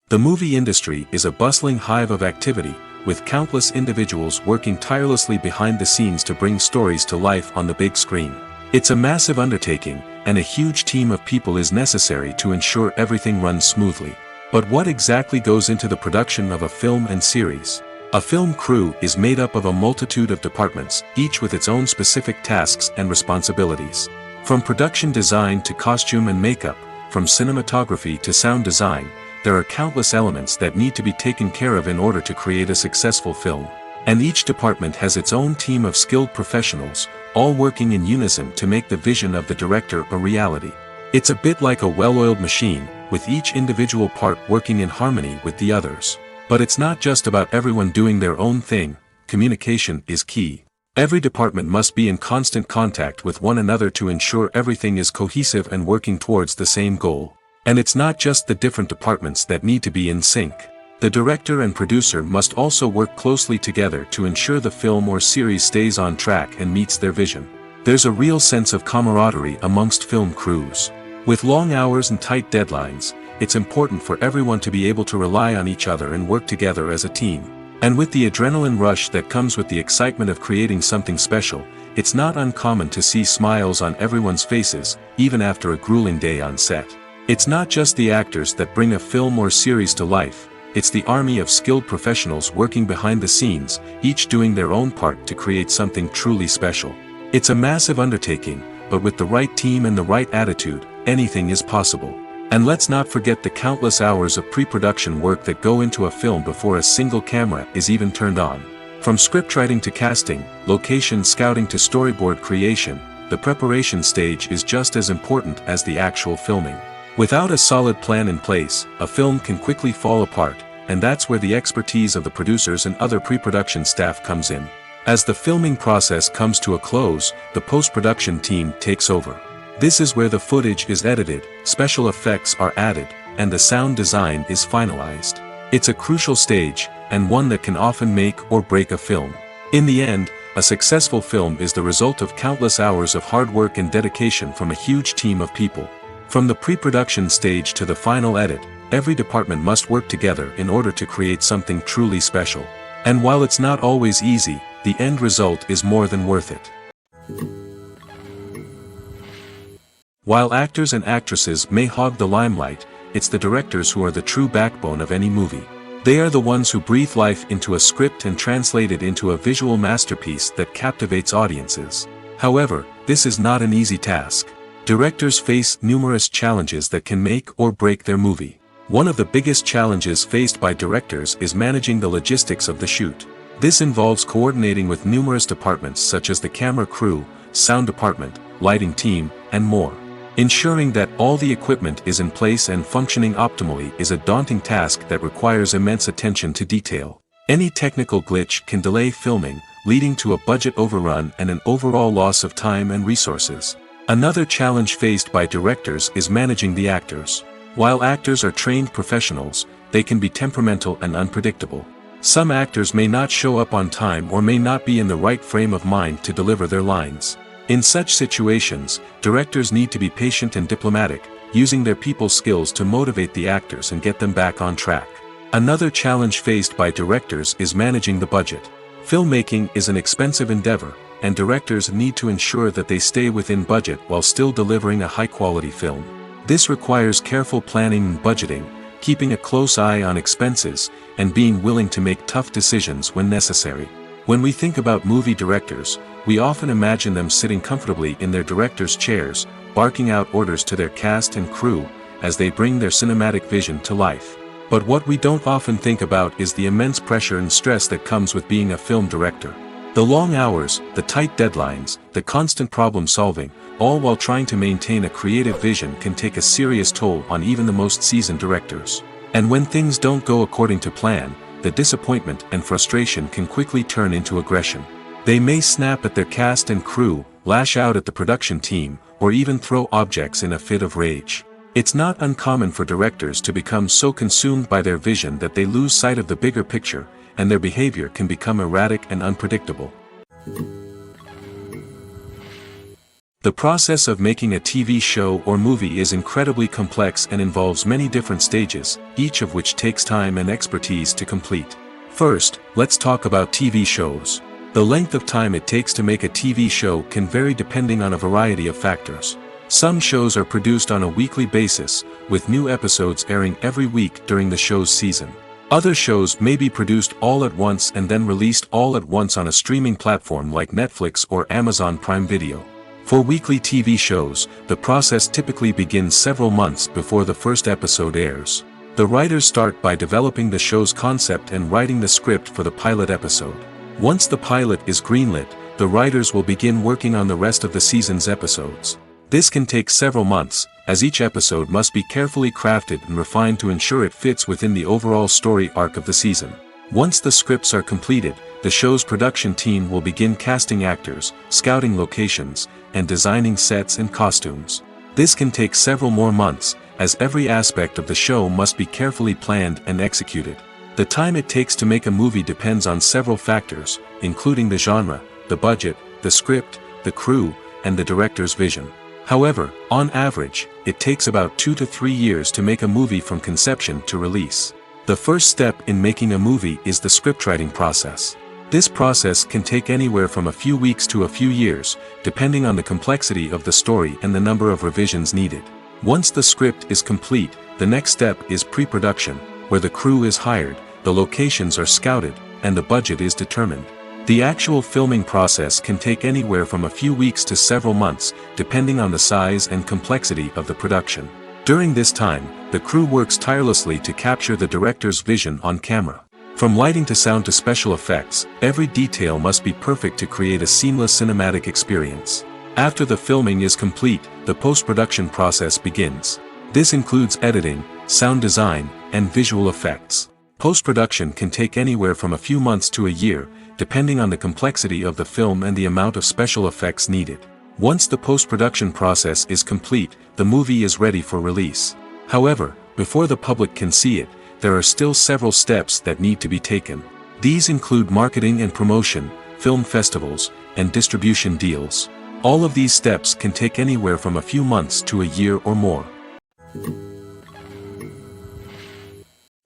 The movie industry is a bustling hive of activity, with countless individuals working tirelessly behind the scenes to bring stories to life on the big screen. It's a massive undertaking, and a huge team of people is necessary to ensure everything runs smoothly. But what exactly goes into the production of a film and series? A film crew is made up of a multitude of departments, each with its own specific tasks and responsibilities. From production design to costume and makeup, from cinematography to sound design, there are countless elements that need to be taken care of in order to create a successful film. And each department has its own team of skilled professionals, all working in unison to make the vision of the director a reality. It's a bit like a well-oiled machine, with each individual part working in harmony with the others. But it's not just about everyone doing their own thing. Communication is key. Every department must be in constant contact with one another to ensure everything is cohesive and working towards the same goal. And it's not just the different departments that need to be in sync. The director and producer must also work closely together to ensure the film or series stays on track and meets their vision. There's a real sense of camaraderie amongst film crews. With long hours and tight deadlines, it's important for everyone to be able to rely on each other and work together as a team. And with the adrenaline rush that comes with the excitement of creating something special, it's not uncommon to see smiles on everyone's faces, even after a grueling day on set. It's not just the actors that bring a film or series to life, it's the army of skilled professionals working behind the scenes, each doing their own part to create something truly special. It's a massive undertaking, but with the right team and the right attitude, anything is possible. And let's not forget the countless hours of pre-production work that go into a film before a single camera is even turned on. From scriptwriting to casting, location scouting to storyboard creation, the preparation stage is just as important as the actual filming. Without a solid plan in place, a film can quickly fall apart, and that's where the expertise of the producers and other pre-production staff comes in. As the filming process comes to a close, the post-production team takes over. This is where the footage is edited, special effects are added, and the sound design is finalized. It's a crucial stage, and one that can often make or break a film. In the end, a successful film is the result of countless hours of hard work and dedication from a huge team of people. From the pre-production stage to the final edit, every department must work together in order to create something truly special. And while it's not always easy, the end result is more than worth it. While actors and actresses may hog the limelight, it's the directors who are the true backbone of any movie. They are the ones who breathe life into a script and translate it into a visual masterpiece that captivates audiences. However, this is not an easy task. Directors face numerous challenges that can make or break their movie. One of the biggest challenges faced by directors is managing the logistics of the shoot. This involves coordinating with numerous departments such as the camera crew, sound department, lighting team, and more. Ensuring that all the equipment is in place and functioning optimally is a daunting task that requires immense attention to detail. Any technical glitch can delay filming, leading to a budget overrun and an overall loss of time and resources. Another challenge faced by directors is managing the actors. While actors are trained professionals, they can be temperamental and unpredictable. Some actors may not show up on time or may not be in the right frame of mind to deliver their lines. In such situations, directors need to be patient and diplomatic, using their people skills to motivate the actors and get them back on track. Another challenge faced by directors is managing the budget. Filmmaking is an expensive endeavor, and directors need to ensure that they stay within budget while still delivering a high-quality film. This requires careful planning and budgeting, keeping a close eye on expenses, and being willing to make tough decisions when necessary. When we think about movie directors, we often imagine them sitting comfortably in their director's chairs, barking out orders to their cast and crew, as they bring their cinematic vision to life. But what we don't often think about is the immense pressure and stress that comes with being a film director. The long hours, the tight deadlines, the constant problem solving, all while trying to maintain a creative vision can take a serious toll on even the most seasoned directors. And when things don't go according to plan, the disappointment and frustration can quickly turn into aggression. They may snap at their cast and crew, lash out at the production team, or even throw objects in a fit of rage. It's not uncommon for directors to become so consumed by their vision that they lose sight of the bigger picture, and their behavior can become erratic and unpredictable. The process of making a TV show or movie is incredibly complex and involves many different stages, each of which takes time and expertise to complete. First, let's talk about TV shows. The length of time it takes to make a TV show can vary depending on a variety of factors. Some shows are produced on a weekly basis, with new episodes airing every week during the show's season. Other shows may be produced all at once and then released all at once on a streaming platform like Netflix or Amazon Prime Video. For weekly TV shows, the process typically begins several months before the first episode airs. The writers start by developing the show's concept and writing the script for the pilot episode. Once the pilot is greenlit, the writers will begin working on the rest of the season's episodes. This can take several months, as each episode must be carefully crafted and refined to ensure it fits within the overall story arc of the season. Once the scripts are completed, the show's production team will begin casting actors, scouting locations, and designing sets and costumes. This can take several more months, as every aspect of the show must be carefully planned and executed. The time it takes to make a movie depends on several factors, including the genre, the budget, the script, the crew, and the director's vision. However, on average, it takes about 2 to 3 years to make a movie from conception to release. The first step in making a movie is the scriptwriting process. This process can take anywhere from a few weeks to a few years, depending on the complexity of the story and the number of revisions needed. Once the script is complete, the next step is pre-production, where the crew is hired, the locations are scouted, and the budget is determined. The actual filming process can take anywhere from a few weeks to several months, depending on the size and complexity of the production. During this time, the crew works tirelessly to capture the director's vision on camera. From lighting to sound to special effects, every detail must be perfect to create a seamless cinematic experience. After the filming is complete, the post-production process begins. This includes editing, sound design, and visual effects. Post-production can take anywhere from a few months to a year, depending on the complexity of the film and the amount of special effects needed. Once the post-production process is complete, the movie is ready for release. However, before the public can see it, there are still several steps that need to be taken. These include marketing and promotion, film festivals, and distribution deals. All of these steps can take anywhere from a few months to a year or more.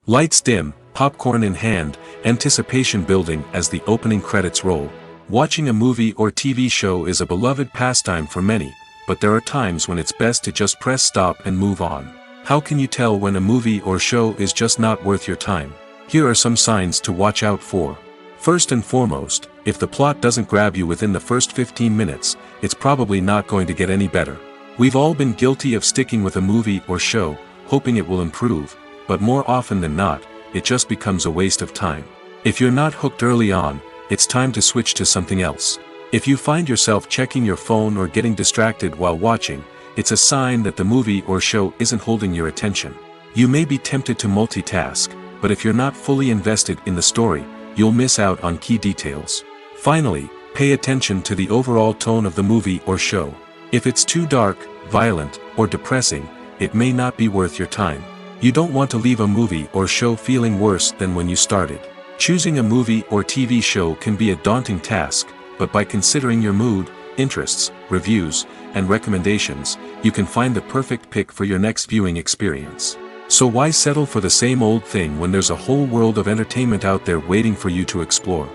Lights dim, popcorn in hand, anticipation building as the opening credits roll. Watching a movie or TV show is a beloved pastime for many, but there are times when it's best to just press stop and move on. How can you tell when a movie or show is just not worth your time? Here are some signs to watch out for. First and foremost, if the plot doesn't grab you within the first 15 minutes, it's probably not going to get any better. We've all been guilty of sticking with a movie or show, hoping it will improve, but more often than not, it just becomes a waste of time. If you're not hooked early on, it's time to switch to something else. If you find yourself checking your phone or getting distracted while watching, it's a sign that the movie or show isn't holding your attention. You may be tempted to multitask, but if you're not fully invested in the story, you'll miss out on key details. Finally, pay attention to the overall tone of the movie or show. If it's too dark, violent, or depressing, it may not be worth your time. You don't want to leave a movie or show feeling worse than when you started. Choosing a movie or TV show can be a daunting task, but by considering your mood, interests, reviews, and recommendations, you can find the perfect pick for your next viewing experience. So why settle for the same old thing when there's a whole world of entertainment out there waiting for you to explore?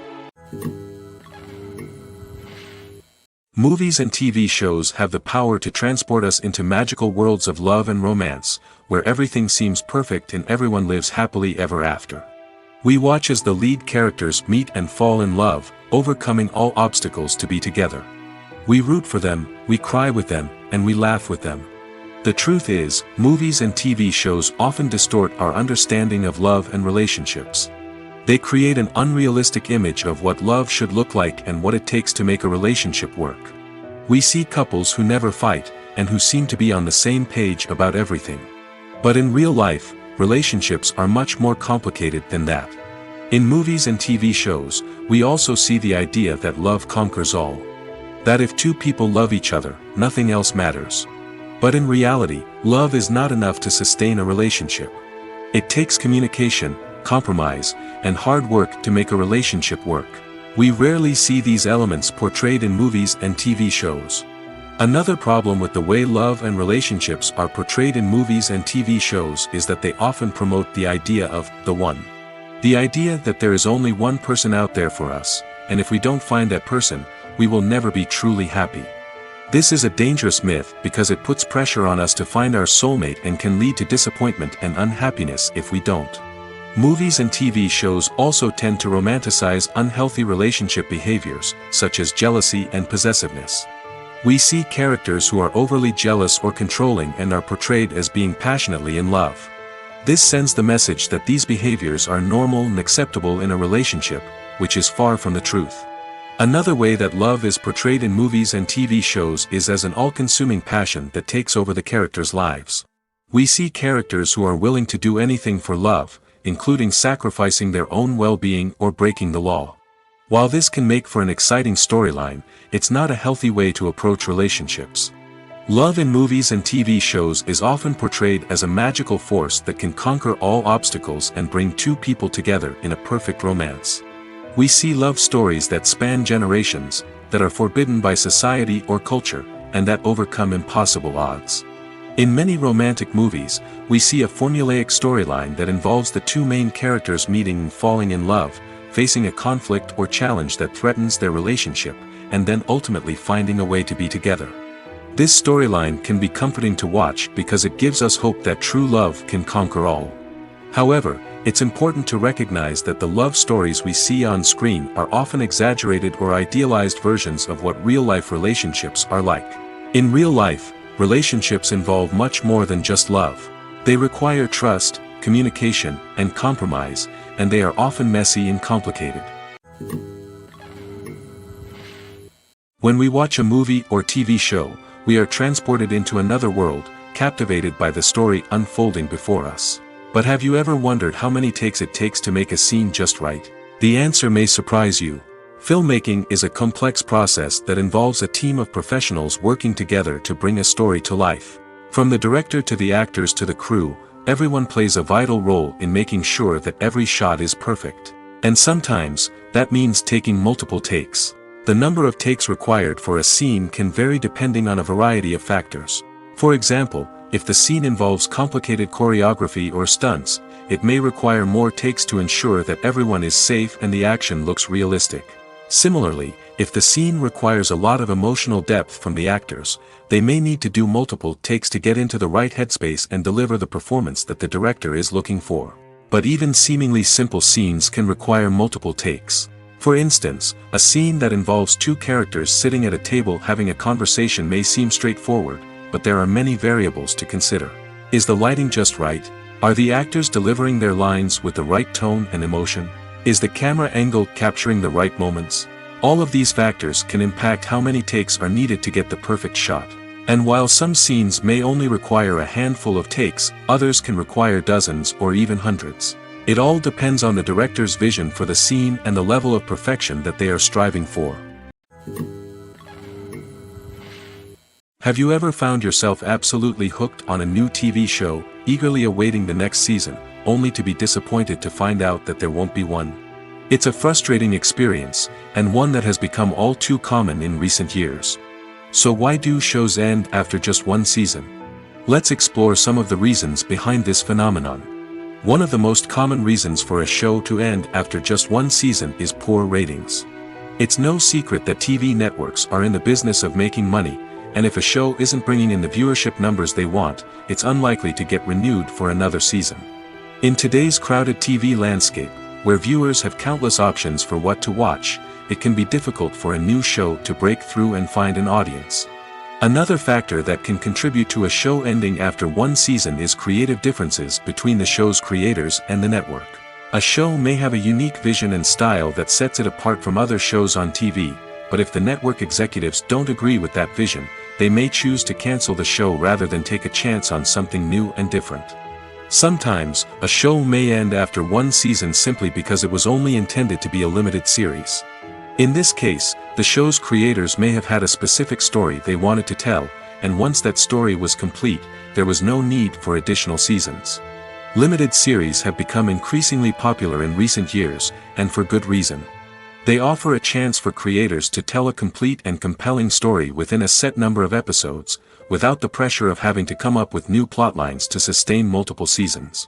Movies and TV shows have the power to transport us into magical worlds of love and romance, where everything seems perfect and everyone lives happily ever after. We watch as the lead characters meet and fall in love, overcoming all obstacles to be together. We root for them, we cry with them, and we laugh with them. The truth is, movies and TV shows often distort our understanding of love and relationships. They create an unrealistic image of what love should look like and what it takes to make a relationship work. We see couples who never fight, and who seem to be on the same page about everything. But in real life, relationships are much more complicated than that. In movies and TV shows, we also see the idea that love conquers all. That if two people love each other, nothing else matters. But in reality, love is not enough to sustain a relationship. It takes communication, compromise, and hard work to make a relationship work. We rarely see these elements portrayed in movies and TV shows. Another problem with the way love and relationships are portrayed in movies and TV shows is that they often promote the idea of the one. The idea that there is only one person out there for us, and if we don't find that person, we will never be truly happy. This is a dangerous myth because it puts pressure on us to find our soulmate and can lead to disappointment and unhappiness if we don't. Movies and TV shows also tend to romanticize unhealthy relationship behaviors, such as jealousy and possessiveness. We see characters who are overly jealous or controlling and are portrayed as being passionately in love. This sends the message that these behaviors are normal and acceptable in a relationship, which is far from the truth. Another way that love is portrayed in movies and TV shows is as an all-consuming passion that takes over the characters' lives. We see characters who are willing to do anything for love, including sacrificing their own well-being or breaking the law. While this can make for an exciting storyline, it's not a healthy way to approach relationships. Love in movies and TV shows is often portrayed as a magical force that can conquer all obstacles and bring two people together in a perfect romance. We see love stories that span generations, that are forbidden by society or culture, and that overcome impossible odds. In many romantic movies, we see a formulaic storyline that involves the two main characters meeting and falling in love, facing a conflict or challenge that threatens their relationship, and then ultimately finding a way to be together. This storyline can be comforting to watch because it gives us hope that true love can conquer all. However, it's important to recognize that the love stories we see on screen are often exaggerated or idealized versions of what real-life relationships are like. In real life, relationships involve much more than just love. They require trust, communication, and compromise, and they are often messy and complicated. When we watch a movie or TV show, we are transported into another world, captivated by the story unfolding before us. But have you ever wondered how many takes it takes to make a scene just right? The answer may surprise you. Filmmaking is a complex process that involves a team of professionals working together to bring a story to life. From the director to the actors to the crew, everyone plays a vital role in making sure that every shot is perfect. And sometimes, that means taking multiple takes. The number of takes required for a scene can vary depending on a variety of factors. For example, if the scene involves complicated choreography or stunts, it may require more takes to ensure that everyone is safe and the action looks realistic. Similarly, if the scene requires a lot of emotional depth from the actors, they may need to do multiple takes to get into the right headspace and deliver the performance that the director is looking for. But even seemingly simple scenes can require multiple takes. For instance, a scene that involves two characters sitting at a table having a conversation may seem straightforward, but there are many variables to consider. Is the lighting just right? Are the actors delivering their lines with the right tone and emotion? Is the camera angle capturing the right moments? All of these factors can impact how many takes are needed to get the perfect shot. And while some scenes may only require a handful of takes, others can require dozens or even hundreds. It all depends on the director's vision for the scene and the level of perfection that they are striving for. Have you ever found yourself absolutely hooked on a new TV show, eagerly awaiting the next season, only to be disappointed to find out that there won't be one? It's a frustrating experience, and one that has become all too common in recent years. So why do shows end after just one season? Let's explore some of the reasons behind this phenomenon. One of the most common reasons for a show to end after just one season is poor ratings. It's no secret that TV networks are in the business of making money, and if a show isn't bringing in the viewership numbers they want, it's unlikely to get renewed for another season. In today's crowded TV landscape, where viewers have countless options for what to watch, it can be difficult for a new show to break through and find an audience. Another factor that can contribute to a show ending after one season is creative differences between the show's creators and the network. A show may have a unique vision and style that sets it apart from other shows on TV, but if the network executives don't agree with that vision, they may choose to cancel the show rather than take a chance on something new and different. Sometimes, a show may end after one season simply because it was only intended to be a limited series. In this case, the show's creators may have had a specific story they wanted to tell, and once that story was complete, there was no need for additional seasons. Limited series have become increasingly popular in recent years, and for good reason. They offer a chance for creators to tell a complete and compelling story within a set number of episodes, without the pressure of having to come up with new plotlines to sustain multiple seasons.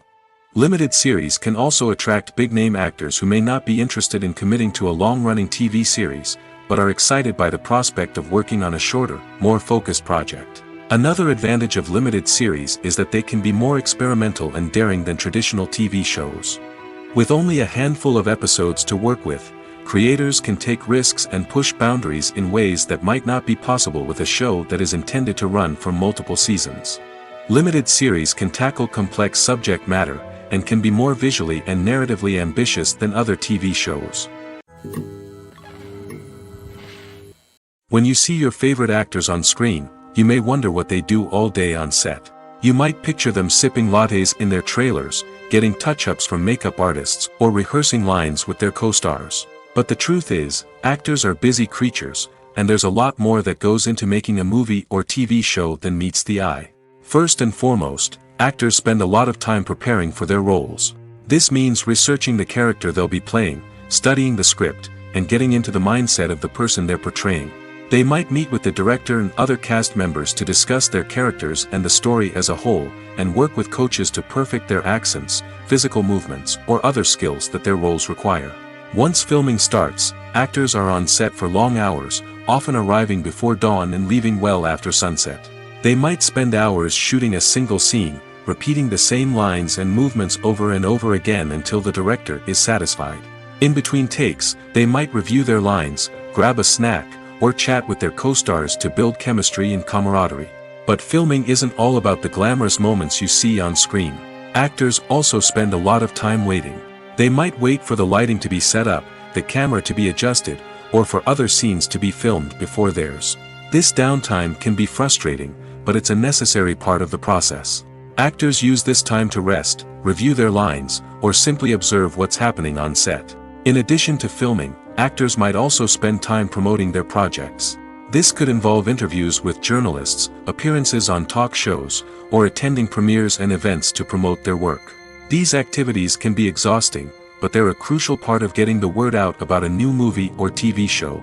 Limited series can also attract big-name actors who may not be interested in committing to a long-running TV series, but are excited by the prospect of working on a shorter, more focused project. Another advantage of limited series is that they can be more experimental and daring than traditional TV shows. With only a handful of episodes to work with, creators can take risks and push boundaries in ways that might not be possible with a show that is intended to run for multiple seasons. Limited series can tackle complex subject matter, and can be more visually and narratively ambitious than other TV shows. When you see your favorite actors on screen, you may wonder what they do all day on set. You might picture them sipping lattes in their trailers, getting touch-ups from makeup artists, or rehearsing lines with their co-stars. But the truth is, actors are busy creatures, and there's a lot more that goes into making a movie or TV show than meets the eye. First and foremost, actors spend a lot of time preparing for their roles. This means researching the character they'll be playing, studying the script, and getting into the mindset of the person they're portraying. They might meet with the director and other cast members to discuss their characters and the story as a whole, and work with coaches to perfect their accents, physical movements, or other skills that their roles require. Once filming starts, actors are on set for long hours, often arriving before dawn and leaving well after sunset. They might spend hours shooting a single scene, repeating the same lines and movements over and over again until the director is satisfied. In between takes, they might review their lines, grab a snack, or chat with their co-stars to build chemistry and camaraderie. But filming isn't all about the glamorous moments you see on screen. Actors also spend a lot of time waiting. They might wait for the lighting to be set up, the camera to be adjusted, or for other scenes to be filmed before theirs. This downtime can be frustrating, but it's a necessary part of the process. Actors use this time to rest, review their lines, or simply observe what's happening on set. In addition to filming, actors might also spend time promoting their projects. This could involve interviews with journalists, appearances on talk shows, or attending premieres and events to promote their work. These activities can be exhausting, but they're a crucial part of getting the word out about a new movie or TV show.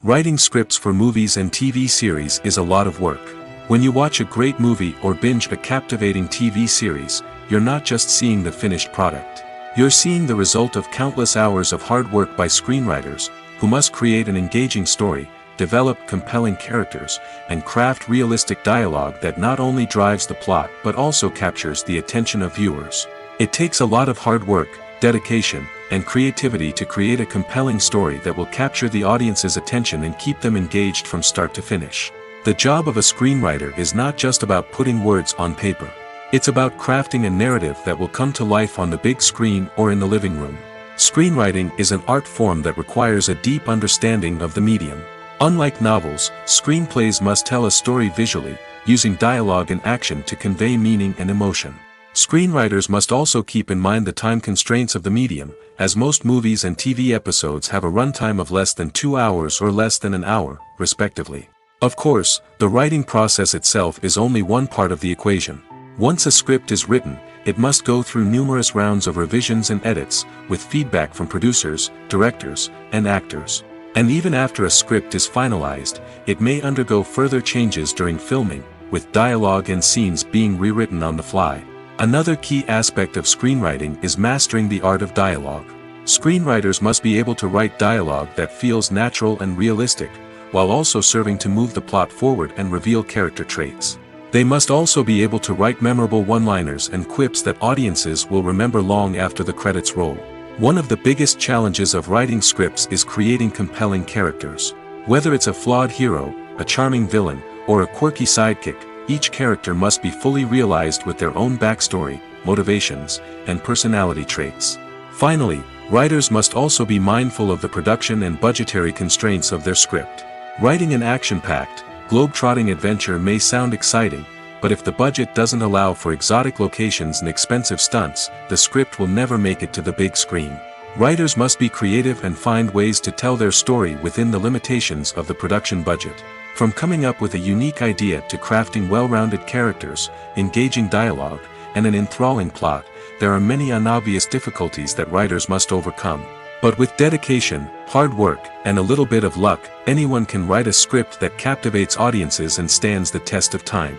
Writing scripts for movies and TV series is a lot of work. When you watch a great movie or binge a captivating TV series, you're not just seeing the finished product. You're seeing the result of countless hours of hard work by screenwriters, who must create an engaging story, develop compelling characters, and craft realistic dialogue that not only drives the plot but also captures the attention of viewers. It takes a lot of hard work, dedication, and creativity to create a compelling story that will capture the audience's attention and keep them engaged from start to finish. The job of a screenwriter is not just about putting words on paper. It's about crafting a narrative that will come to life on the big screen or in the living room. Screenwriting is an art form that requires a deep understanding of the medium. Unlike novels, screenplays must tell a story visually, using dialogue and action to convey meaning and emotion. Screenwriters must also keep in mind the time constraints of the medium, as most movies and TV episodes have a runtime of less than 2 hours or less than an hour, respectively. Of course, the writing process itself is only one part of the equation. Once a script is written, it must go through numerous rounds of revisions and edits, with feedback from producers, directors, and actors. And even after a script is finalized, it may undergo further changes during filming, with dialogue and scenes being rewritten on the fly. Another key aspect of screenwriting is mastering the art of dialogue. Screenwriters must be able to write dialogue that feels natural and realistic, while also serving to move the plot forward and reveal character traits. They must also be able to write memorable one-liners and quips that audiences will remember long after the credits roll. One of the biggest challenges of writing scripts is creating compelling characters. Whether it's a flawed hero, a charming villain, or a quirky sidekick, each character must be fully realized with their own backstory, motivations, and personality traits. Finally, writers must also be mindful of the production and budgetary constraints of their script. Writing an action-packed, globe-trotting adventure may sound exciting, but if the budget doesn't allow for exotic locations and expensive stunts, the script will never make it to the big screen. Writers must be creative and find ways to tell their story within the limitations of the production budget. From coming up with a unique idea to crafting well-rounded characters, engaging dialogue, and an enthralling plot, there are many unobvious difficulties that writers must overcome. But with dedication, hard work, and a little bit of luck, anyone can write a script that captivates audiences and stands the test of time.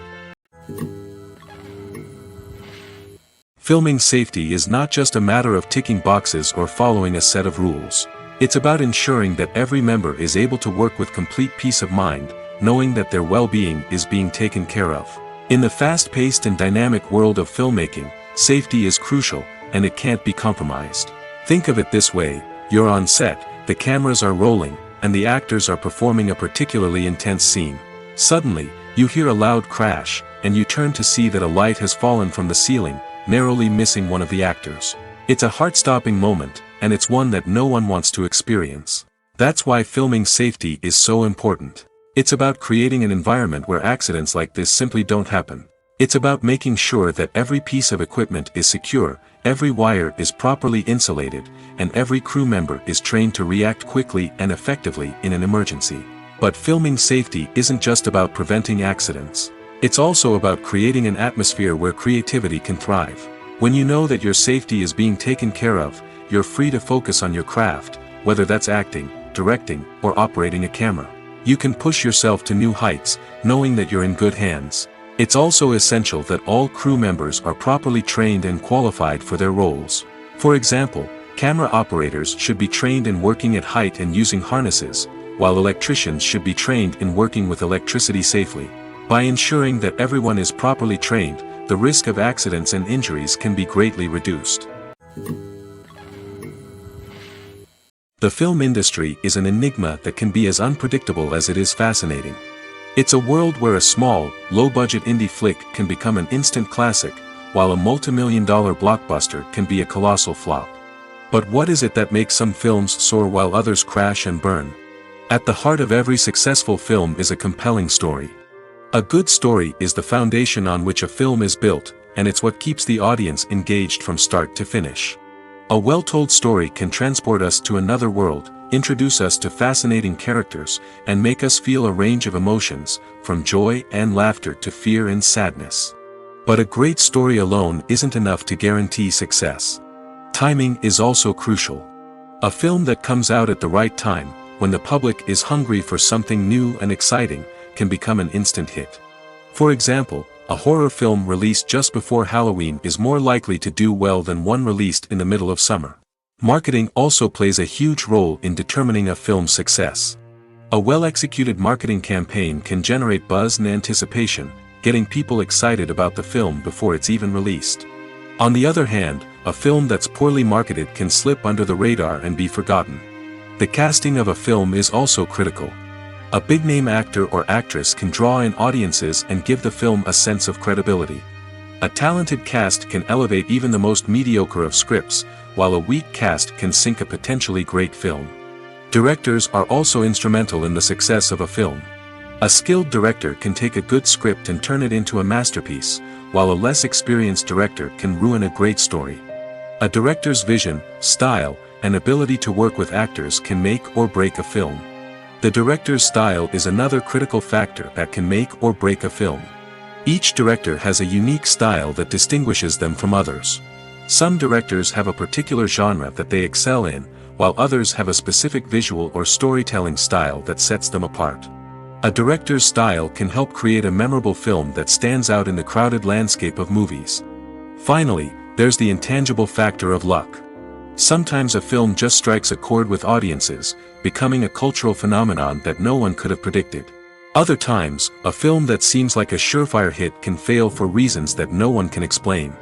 Filming safety is not just a matter of ticking boxes or following a set of rules. It's about ensuring that every member is able to work with complete peace of mind, knowing that their well-being is being taken care of. In the fast-paced and dynamic world of filmmaking, safety is crucial, and it can't be compromised. Think of it this way: you're on set, the cameras are rolling, and the actors are performing a particularly intense scene. Suddenly, you hear a loud crash, and you turn to see that a light has fallen from the ceiling, narrowly missing one of the actors. It's a heart-stopping moment, and it's one that no one wants to experience. That's why filming safety is so important. It's about creating an environment where accidents like this simply don't happen. It's about making sure that every piece of equipment is secure, every wire is properly insulated, and every crew member is trained to react quickly and effectively in an emergency. But filming safety isn't just about preventing accidents. It's also about creating an atmosphere where creativity can thrive. When you know that your safety is being taken care of, you're free to focus on your craft, whether that's acting, directing, or operating a camera. You can push yourself to new heights, knowing that you're in good hands. It's also essential that all crew members are properly trained and qualified for their roles. For example, camera operators should be trained in working at height and using harnesses, while electricians should be trained in working with electricity safely. By ensuring that everyone is properly trained, the risk of accidents and injuries can be greatly reduced. The film industry is an enigma that can be as unpredictable as it is fascinating. It's a world where a small, low-budget indie flick can become an instant classic, while a multi-million-dollar blockbuster can be a colossal flop. But what is it that makes some films soar while others crash and burn? At the heart of every successful film is a compelling story. A good story is the foundation on which a film is built, and it's what keeps the audience engaged from start to finish. A well-told story can transport us to another world, introduce us to fascinating characters, and make us feel a range of emotions, from joy and laughter to fear and sadness. But a great story alone isn't enough to guarantee success. Timing is also crucial. A film that comes out at the right time, when the public is hungry for something new and exciting, can become an instant hit. For example, a horror film released just before Halloween is more likely to do well than one released in the middle of summer. Marketing also plays a huge role in determining a film's success. A well-executed marketing campaign can generate buzz and anticipation, getting people excited about the film before it's even released. On the other hand, a film that's poorly marketed can slip under the radar and be forgotten. The casting of a film is also critical. A big-name actor or actress can draw in audiences and give the film a sense of credibility. A talented cast can elevate even the most mediocre of scripts, while a weak cast can sink a potentially great film. Directors are also instrumental in the success of a film. A skilled director can take a good script and turn it into a masterpiece, while a less experienced director can ruin a great story. A director's vision, style, and ability to work with actors can make or break a film. The director's style is another critical factor that can make or break a film. Each director has a unique style that distinguishes them from others. Some directors have a particular genre that they excel in, while others have a specific visual or storytelling style that sets them apart. A director's style can help create a memorable film that stands out in the crowded landscape of movies. Finally, there's the intangible factor of luck. Sometimes a film just strikes a chord with audiences, becoming a cultural phenomenon that no one could have predicted. Other times, a film that seems like a surefire hit can fail for reasons that no one can explain.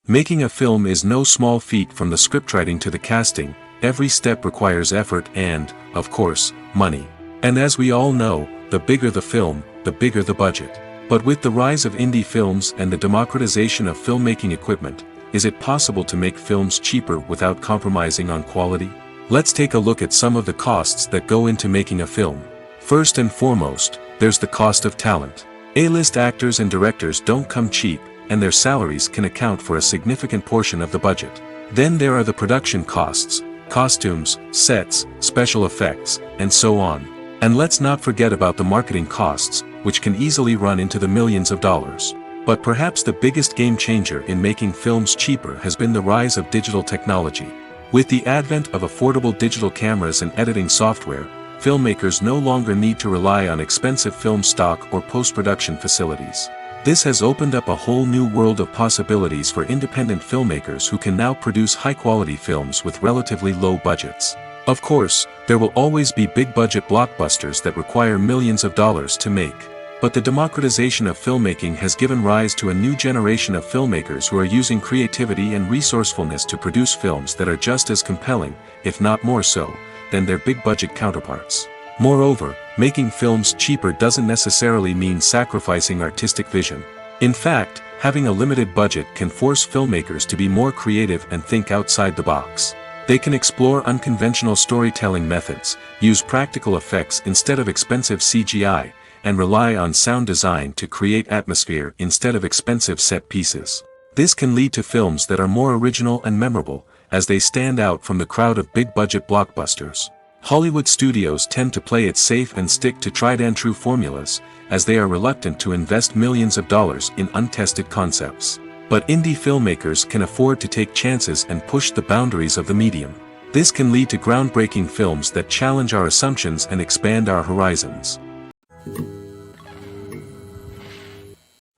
Making a film is no small feat. From the scriptwriting to the casting, every step requires effort and, of course, money. And as we all know, the bigger the film, the bigger the budget. But with the rise of indie films and the democratization of filmmaking equipment, is it possible to make films cheaper without compromising on quality? Let's take a look at some of the costs that go into making a film. First and foremost, there's the cost of talent. A-list actors and directors don't come cheap, and their salaries can account for a significant portion of the budget. Then there are the production costs, costumes, sets, special effects, and so on. And let's not forget about the marketing costs, which can easily run into the millions of dollars. But perhaps the biggest game changer in making films cheaper has been the rise of digital technology. With the advent of affordable digital cameras and editing software, filmmakers no longer need to rely on expensive film stock or post-production facilities. This has opened up a whole new world of possibilities for independent filmmakers who can now produce high-quality films with relatively low budgets. Of course, there will always be big-budget blockbusters that require millions of dollars to make. But the democratization of filmmaking has given rise to a new generation of filmmakers who are using creativity and resourcefulness to produce films that are just as compelling, if not more so, than their big-budget counterparts. Moreover, making films cheaper doesn't necessarily mean sacrificing artistic vision. In fact, having a limited budget can force filmmakers to be more creative and think outside the box. They can explore unconventional storytelling methods, use practical effects instead of expensive CGI, and rely on sound design to create atmosphere instead of expensive set pieces. This can lead to films that are more original and memorable, as they stand out from the crowd of big-budget blockbusters. Hollywood studios tend to play it safe and stick to tried-and-true formulas, as they are reluctant to invest millions of dollars in untested concepts. But indie filmmakers can afford to take chances and push the boundaries of the medium. This can lead to groundbreaking films that challenge our assumptions and expand our horizons.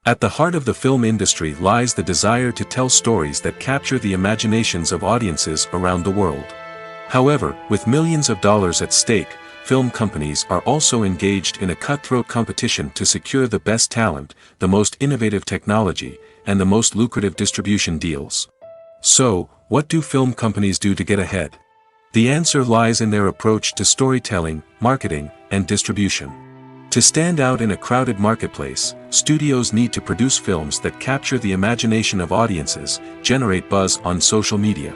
At the heart of the film industry lies the desire to tell stories that capture the imaginations of audiences around the world. However, with millions of dollars at stake, film companies are also engaged in a cutthroat competition to secure the best talent, the most innovative technology, and the most lucrative distribution deals. So, what do film companies do to get ahead? The answer lies in their approach to storytelling, marketing, and distribution. To stand out in a crowded marketplace, studios need to produce films that capture the imagination of audiences, generate buzz on social media.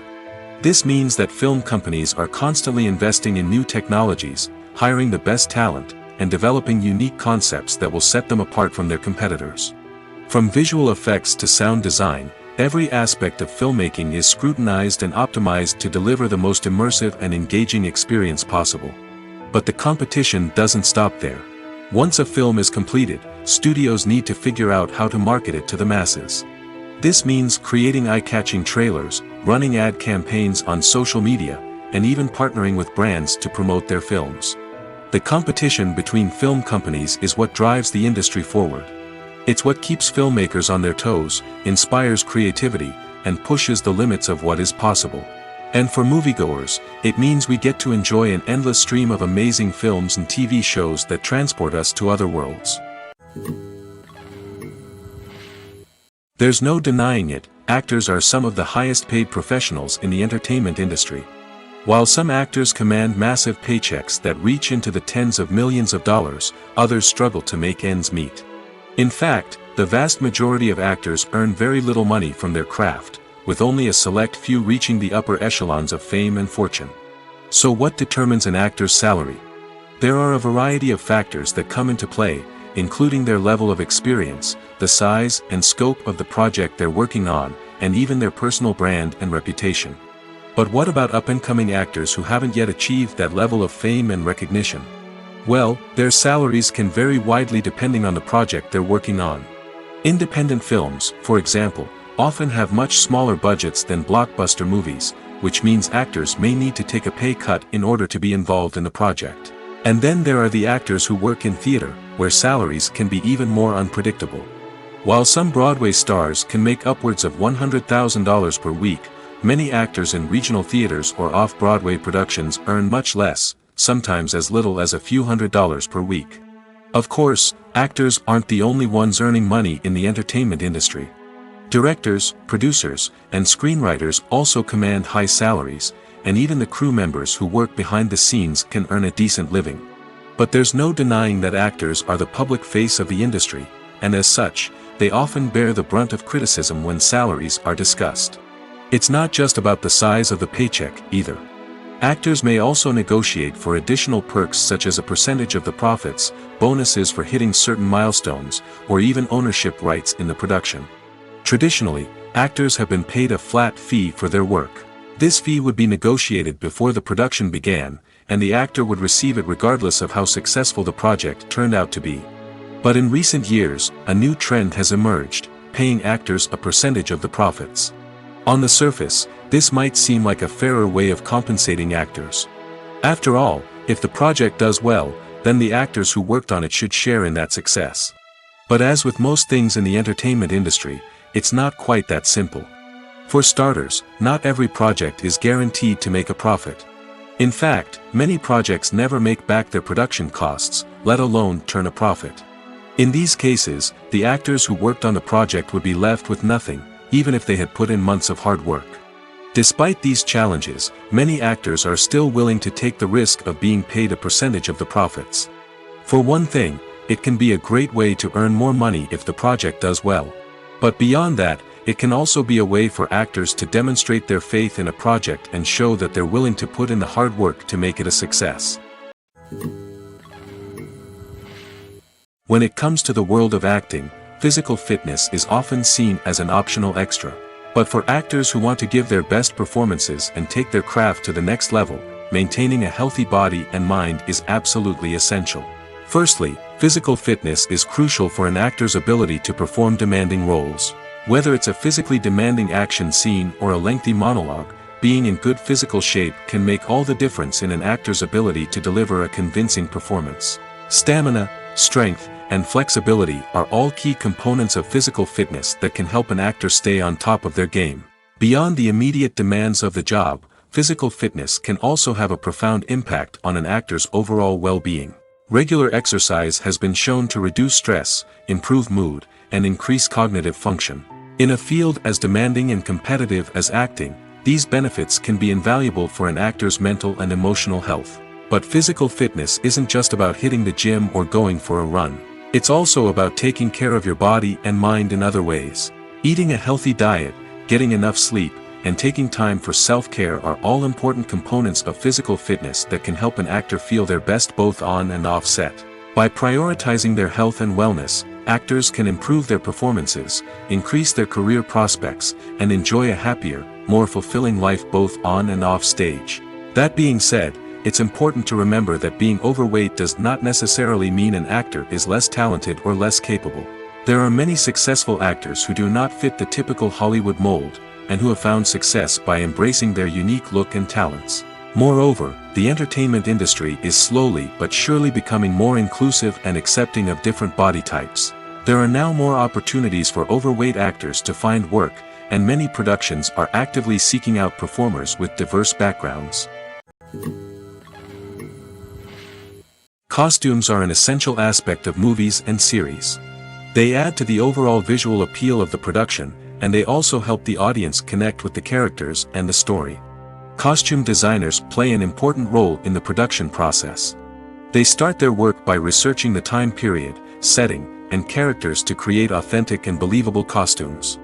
This means that film companies are constantly investing in new technologies, hiring the best talent, and developing unique concepts that will set them apart from their competitors. From visual effects to sound design, every aspect of filmmaking is scrutinized and optimized to deliver the most immersive and engaging experience possible. But the competition doesn't stop there. Once a film is completed, studios need to figure out how to market it to the masses. This means creating eye-catching trailers, running ad campaigns on social media, and even partnering with brands to promote their films. The competition between film companies is what drives the industry forward. It's what keeps filmmakers on their toes, inspires creativity, and pushes the limits of what is possible. And for moviegoers, it means we get to enjoy an endless stream of amazing films and TV shows that transport us to other worlds. There's no denying it, actors are some of the highest paid professionals in the entertainment industry. While some actors command massive paychecks that reach into the tens of millions of dollars, others struggle to make ends meet. In fact, the vast majority of actors earn very little money from their craft, with only a select few reaching the upper echelons of fame and fortune. So what determines an actor's salary? There are a variety of factors that come into play, including their level of experience, the size and scope of the project they're working on, and even their personal brand and reputation. But what about up-and-coming actors who haven't yet achieved that level of fame and recognition? Well, their salaries can vary widely depending on the project they're working on. Independent films, for example, often have much smaller budgets than blockbuster movies, which means actors may need to take a pay cut in order to be involved in the project. And then there are the actors who work in theater, where salaries can be even more unpredictable. While some Broadway stars can make upwards of $100,000 per week, many actors in regional theaters or off-Broadway productions earn much less, sometimes as little as a few $100s per week. Of course, actors aren't the only ones earning money in the entertainment industry. Directors, producers, and screenwriters also command high salaries, and even the crew members who work behind the scenes can earn a decent living. But there's no denying that actors are the public face of the industry, and as such, they often bear the brunt of criticism when salaries are discussed. It's not just about the size of the paycheck, either. Actors may also negotiate for additional perks such as a percentage of the profits, bonuses for hitting certain milestones, or even ownership rights in the production. Traditionally, actors have been paid a flat fee for their work. This fee would be negotiated before the production began, and the actor would receive it regardless of how successful the project turned out to be. But in recent years, a new trend has emerged, paying actors a percentage of the profits. On the surface, this might seem like a fairer way of compensating actors. After all, if the project does well, then the actors who worked on it should share in that success. But as with most things in the entertainment industry, it's not quite that simple. For starters, not every project is guaranteed to make a profit. In fact, many projects never make back their production costs, let alone turn a profit. In these cases, the actors who worked on the project would be left with nothing, even if they had put in months of hard work. Despite these challenges, many actors are still willing to take the risk of being paid a percentage of the profits. For one thing, it can be a great way to earn more money if the project does well. But beyond that, it can also be a way for actors to demonstrate their faith in a project and show that they're willing to put in the hard work to make it a success. When it comes to the world of acting, physical fitness is often seen as an optional extra. But for actors who want to give their best performances and take their craft to the next level, maintaining a healthy body and mind is absolutely essential. Firstly, physical fitness is crucial for an actor's ability to perform demanding roles. Whether it's a physically demanding action scene or a lengthy monologue, being in good physical shape can make all the difference in an actor's ability to deliver a convincing performance. Stamina, strength, and flexibility are all key components of physical fitness that can help an actor stay on top of their game. Beyond the immediate demands of the job, physical fitness can also have a profound impact on an actor's overall well-being. Regular exercise has been shown to reduce stress, improve mood, and increase cognitive function. In a field as demanding and competitive as acting, these benefits can be invaluable for an actor's mental and emotional health. But physical fitness isn't just about hitting the gym or going for a run. It's also about taking care of your body and mind in other ways. Eating a healthy diet, getting enough sleep, and taking time for self-care are all important components of physical fitness that can help an actor feel their best both on and off set. By prioritizing their health and wellness, actors can improve their performances, increase their career prospects, and enjoy a happier, more fulfilling life both on and off stage. That being said, it's important to remember that being overweight does not necessarily mean an actor is less talented or less capable. There are many successful actors who do not fit the typical Hollywood mold, and who have found success by embracing their unique look and talents. Moreover, the entertainment industry is slowly but surely becoming more inclusive and accepting of different body types. There are now more opportunities for overweight actors to find work, and many productions are actively seeking out performers with diverse backgrounds. Costumes are an essential aspect of movies and series. They add to the overall visual appeal of the production, and they also help the audience connect with the characters and the story. Costume designers play an important role in the production process. They start their work by researching the time period, setting, and characters to create authentic and believable costumes.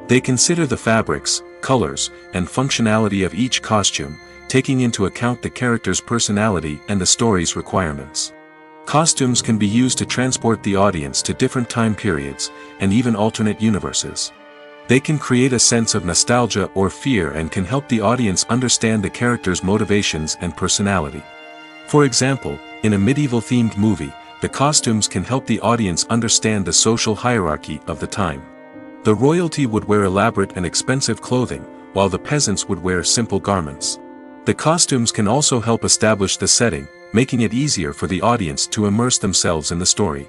They consider the fabrics, colors, and functionality of each costume, taking into account the character's personality and the story's requirements. Costumes can be used to transport the audience to different time periods, and even alternate universes. They can create a sense of nostalgia or fear and can help the audience understand the character's motivations and personality. For example, in a medieval-themed movie, the costumes can help the audience understand the social hierarchy of the time. The royalty would wear elaborate and expensive clothing, while the peasants would wear simple garments. The costumes can also help establish the setting, making it easier for the audience to immerse themselves in the story.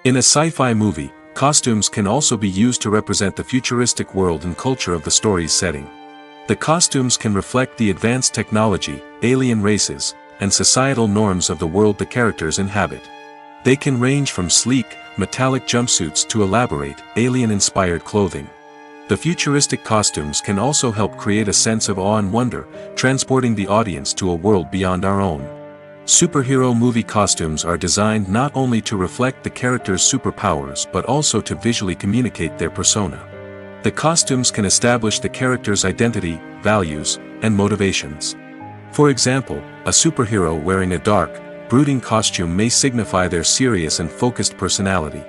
In a sci-fi movie, costumes can also be used to represent the futuristic world and culture of the story's setting. The costumes can reflect the advanced technology, alien races, and societal norms of the world the characters inhabit. They can range from sleek, metallic jumpsuits to elaborate, alien-inspired clothing. The futuristic costumes can also help create a sense of awe and wonder, transporting the audience to a world beyond our own. Superhero movie costumes are designed not only to reflect the character's superpowers but also to visually communicate their persona. The costumes can establish the character's identity, values, and motivations. For example, a superhero wearing a dark, brooding costume may signify their serious and focused personality.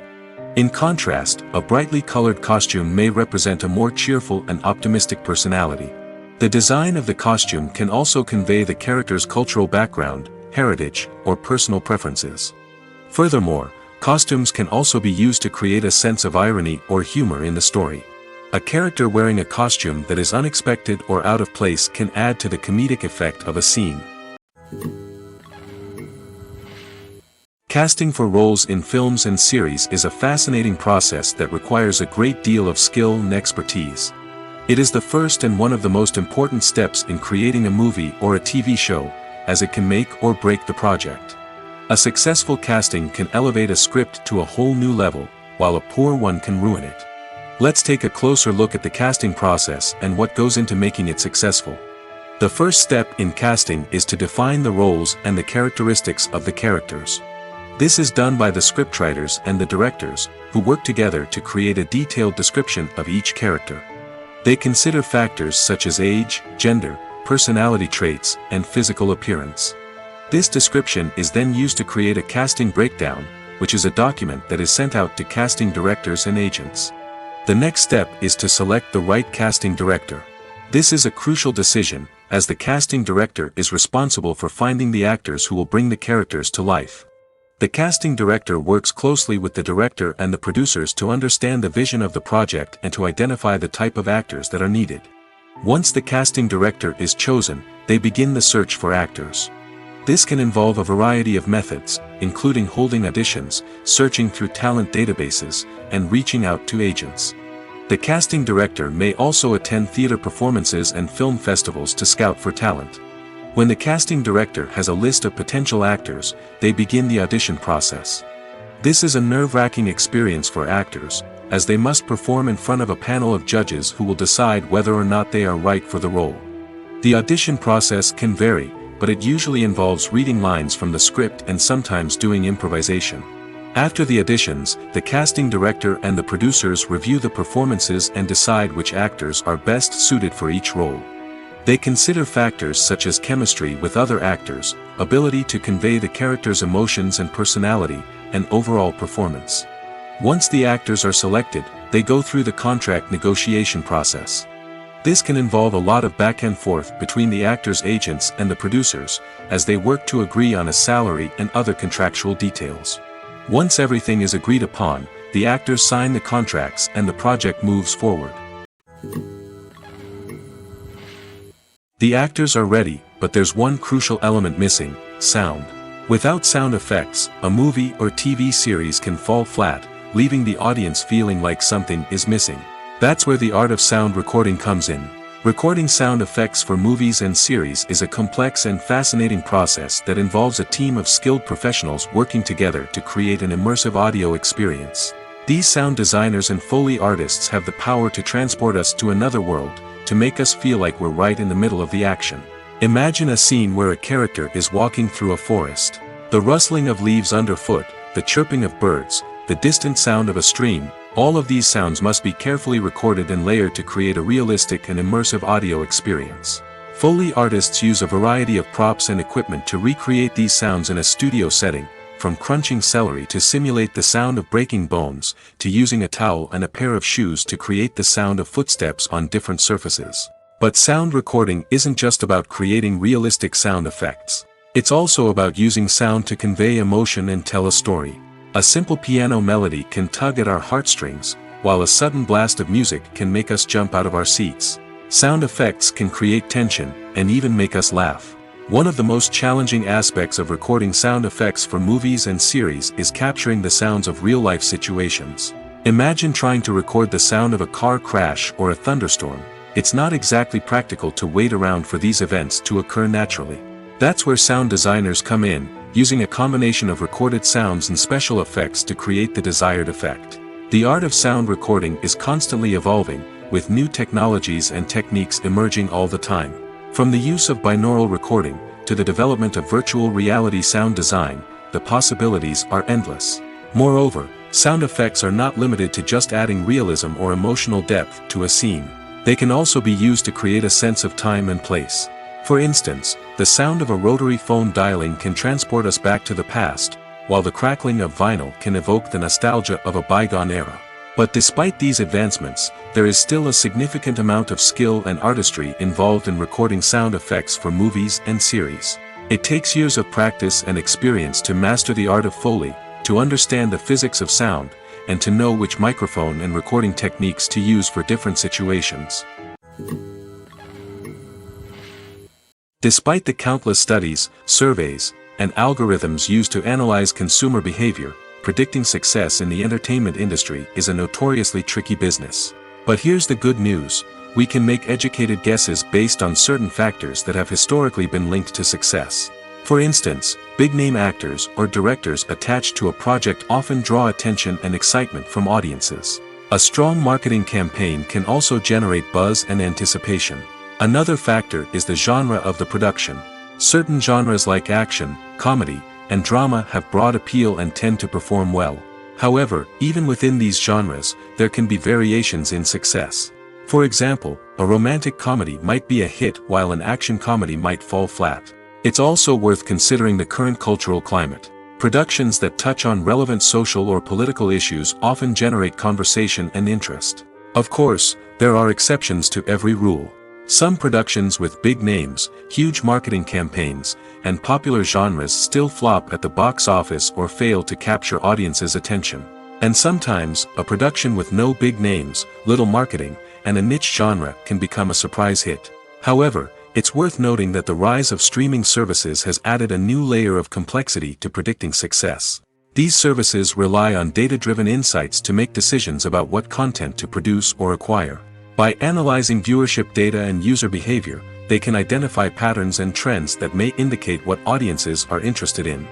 In contrast, a brightly colored costume may represent a more cheerful and optimistic personality. The design of the costume can also convey the character's cultural background, heritage, or personal preferences. Furthermore, costumes can also be used to create a sense of irony or humor in the story. A character wearing a costume that is unexpected or out of place can add to the comedic effect of a scene. Casting for roles in films and series is a fascinating process that requires a great deal of skill and expertise. It is the first and one of the most important steps in creating a movie or a TV show, as it can make or break the project. A successful casting can elevate a script to a whole new level, while a poor one can ruin it. Let's take a closer look at the casting process and what goes into making it successful. The first step in casting is to define the roles and the characteristics of the characters. This is done by the scriptwriters and the directors, who work together to create a detailed description of each character. They consider factors such as age, gender, personality traits, and physical appearance. This description is then used to create a casting breakdown, which is a document that is sent out to casting directors and agents. The next step is to select the right casting director. This is a crucial decision, as the casting director is responsible for finding the actors who will bring the characters to life. The casting director works closely with the director and the producers to understand the vision of the project and to identify the type of actors that are needed. Once the casting director is chosen, they begin the search for actors. This can involve a variety of methods, including holding auditions, searching through talent databases, and reaching out to agents. The casting director may also attend theater performances and film festivals to scout for talent. When the casting director has a list of potential actors, they begin the audition process. This is a nerve-wracking experience for actors, as they must perform in front of a panel of judges who will decide whether or not they are right for the role. The audition process can vary, but it usually involves reading lines from the script and sometimes doing improvisation. After the auditions, the casting director and the producers review the performances and decide which actors are best suited for each role. They consider factors such as chemistry with other actors, ability to convey the character's emotions and personality, and overall performance. Once the actors are selected, they go through the contract negotiation process. This can involve a lot of back and forth between the actors' agents and the producers, as they work to agree on a salary and other contractual details. Once everything is agreed upon, the actors sign the contracts and the project moves forward. The actors are ready, but there's one crucial element missing: sound. Without sound effects, a movie or TV series can fall flat, leaving the audience feeling like something is missing. That's where the art of sound recording comes in. Recording sound effects for movies and series is a complex and fascinating process that involves a team of skilled professionals working together to create an immersive audio experience. These sound designers and Foley artists have the power to transport us to another world, to make us feel like we're right in the middle of the action. Imagine a scene where a character is walking through a forest. The rustling of leaves underfoot, the chirping of birds, the distant sound of a stream, all of these sounds must be carefully recorded and layered to create a realistic and immersive audio experience. Foley artists use a variety of props and equipment to recreate these sounds in a studio setting, from crunching celery to simulate the sound of breaking bones, to using a towel and a pair of shoes to create the sound of footsteps on different surfaces. But sound recording isn't just about creating realistic sound effects. It's also about using sound to convey emotion and tell a story. A simple piano melody can tug at our heartstrings, while a sudden blast of music can make us jump out of our seats. Sound effects can create tension, and even make us laugh. One of the most challenging aspects of recording sound effects for movies and series is capturing the sounds of real-life situations. Imagine trying to record the sound of a car crash or a thunderstorm. It's not exactly practical to wait around for these events to occur naturally. That's where sound designers come in, using a combination of recorded sounds and special effects to create the desired effect. The art of sound recording is constantly evolving, with new technologies and techniques emerging all the time. From the use of binaural recording, to the development of virtual reality sound design, the possibilities are endless. Moreover, sound effects are not limited to just adding realism or emotional depth to a scene. They can also be used to create a sense of time and place. For instance, the sound of a rotary phone dialing can transport us back to the past, while the crackling of vinyl can evoke the nostalgia of a bygone era. But despite these advancements, there is still a significant amount of skill and artistry involved in recording sound effects for movies and series. It takes years of practice and experience to master the art of Foley, to understand the physics of sound, and to know which microphone and recording techniques to use for different situations. Despite the countless studies, surveys, and algorithms used to analyze consumer behavior, predicting success in the entertainment industry is a notoriously tricky business. But here's the good news: we can make educated guesses based on certain factors that have historically been linked to success. For instance, big-name actors or directors attached to a project often draw attention and excitement from audiences. A strong marketing campaign can also generate buzz and anticipation. Another factor is the genre of the production. Certain genres like action, comedy, and drama have broad appeal and tend to perform well. However, even within these genres, there can be variations in success. For example, a romantic comedy might be a hit while an action comedy might fall flat. It's also worth considering the current cultural climate. Productions that touch on relevant social or political issues often generate conversation and interest. Of course, there are exceptions to every rule. Some productions with big names, huge marketing campaigns, and popular genres still flop at the box office or fail to capture audiences' attention. And sometimes, a production with no big names, little marketing, and a niche genre can become a surprise hit. However, it's worth noting that the rise of streaming services has added a new layer of complexity to predicting success. These services rely on data-driven insights to make decisions about what content to produce or acquire. By analyzing viewership data and user behavior, they can identify patterns and trends that may indicate what audiences are interested in.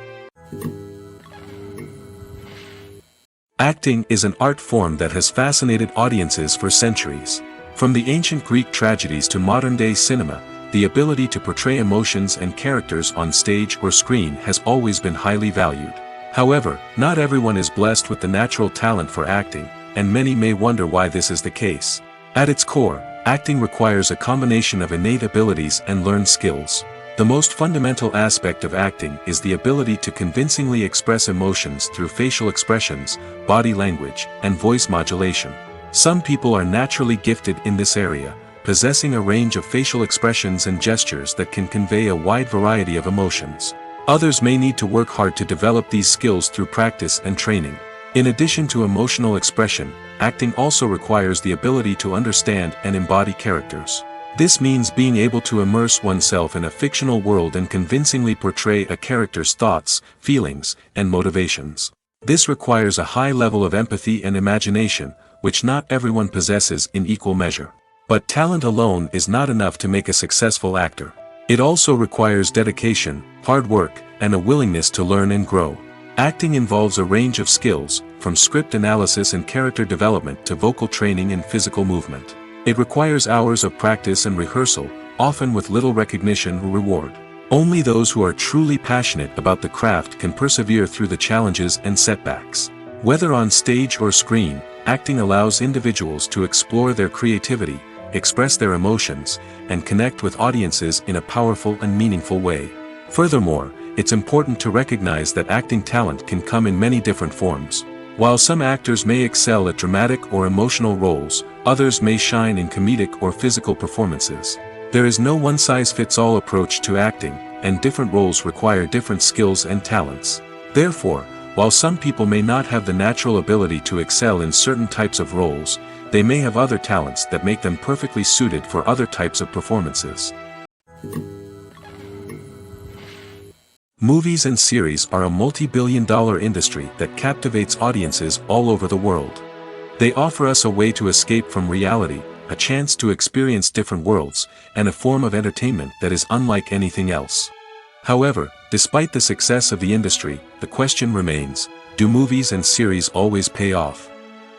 Acting is an art form that has fascinated audiences for centuries. From the ancient Greek tragedies to modern-day cinema, the ability to portray emotions and characters on stage or screen has always been highly valued. However, not everyone is blessed with the natural talent for acting, and many may wonder why this is the case. At its core, acting requires a combination of innate abilities and learned skills. The most fundamental aspect of acting is the ability to convincingly express emotions through facial expressions, body language, and voice modulation. Some people are naturally gifted in this area, possessing a range of facial expressions and gestures that can convey a wide variety of emotions. Others may need to work hard to develop these skills through practice and training. In addition to emotional expression, acting also requires the ability to understand and embody characters. This means being able to immerse oneself in a fictional world and convincingly portray a character's thoughts, feelings, and motivations. This requires a high level of empathy and imagination, which not everyone possesses in equal measure. But talent alone is not enough to make a successful actor. It also requires dedication, hard work, and a willingness to learn and grow. Acting involves a range of skills, from script analysis and character development to vocal training and physical movement. It requires hours of practice and rehearsal, often with little recognition or reward. Only those who are truly passionate about the craft can persevere through the challenges and setbacks. Whether on stage or screen, acting allows individuals to explore their creativity, express their emotions, and connect with audiences in a powerful and meaningful way. Furthermore, it's important to recognize that acting talent can come in many different forms. While some actors may excel at dramatic or emotional roles, others may shine in comedic or physical performances. There is no one-size-fits-all approach to acting, and different roles require different skills and talents. Therefore, while some people may not have the natural ability to excel in certain types of roles, they may have other talents that make them perfectly suited for other types of performances. Movies and series are a multi-billion-dollar industry that captivates audiences all over the world. They offer us a way to escape from reality, a chance to experience different worlds, and a form of entertainment that is unlike anything else. However, despite the success of the industry, the question remains, do movies and series always pay off?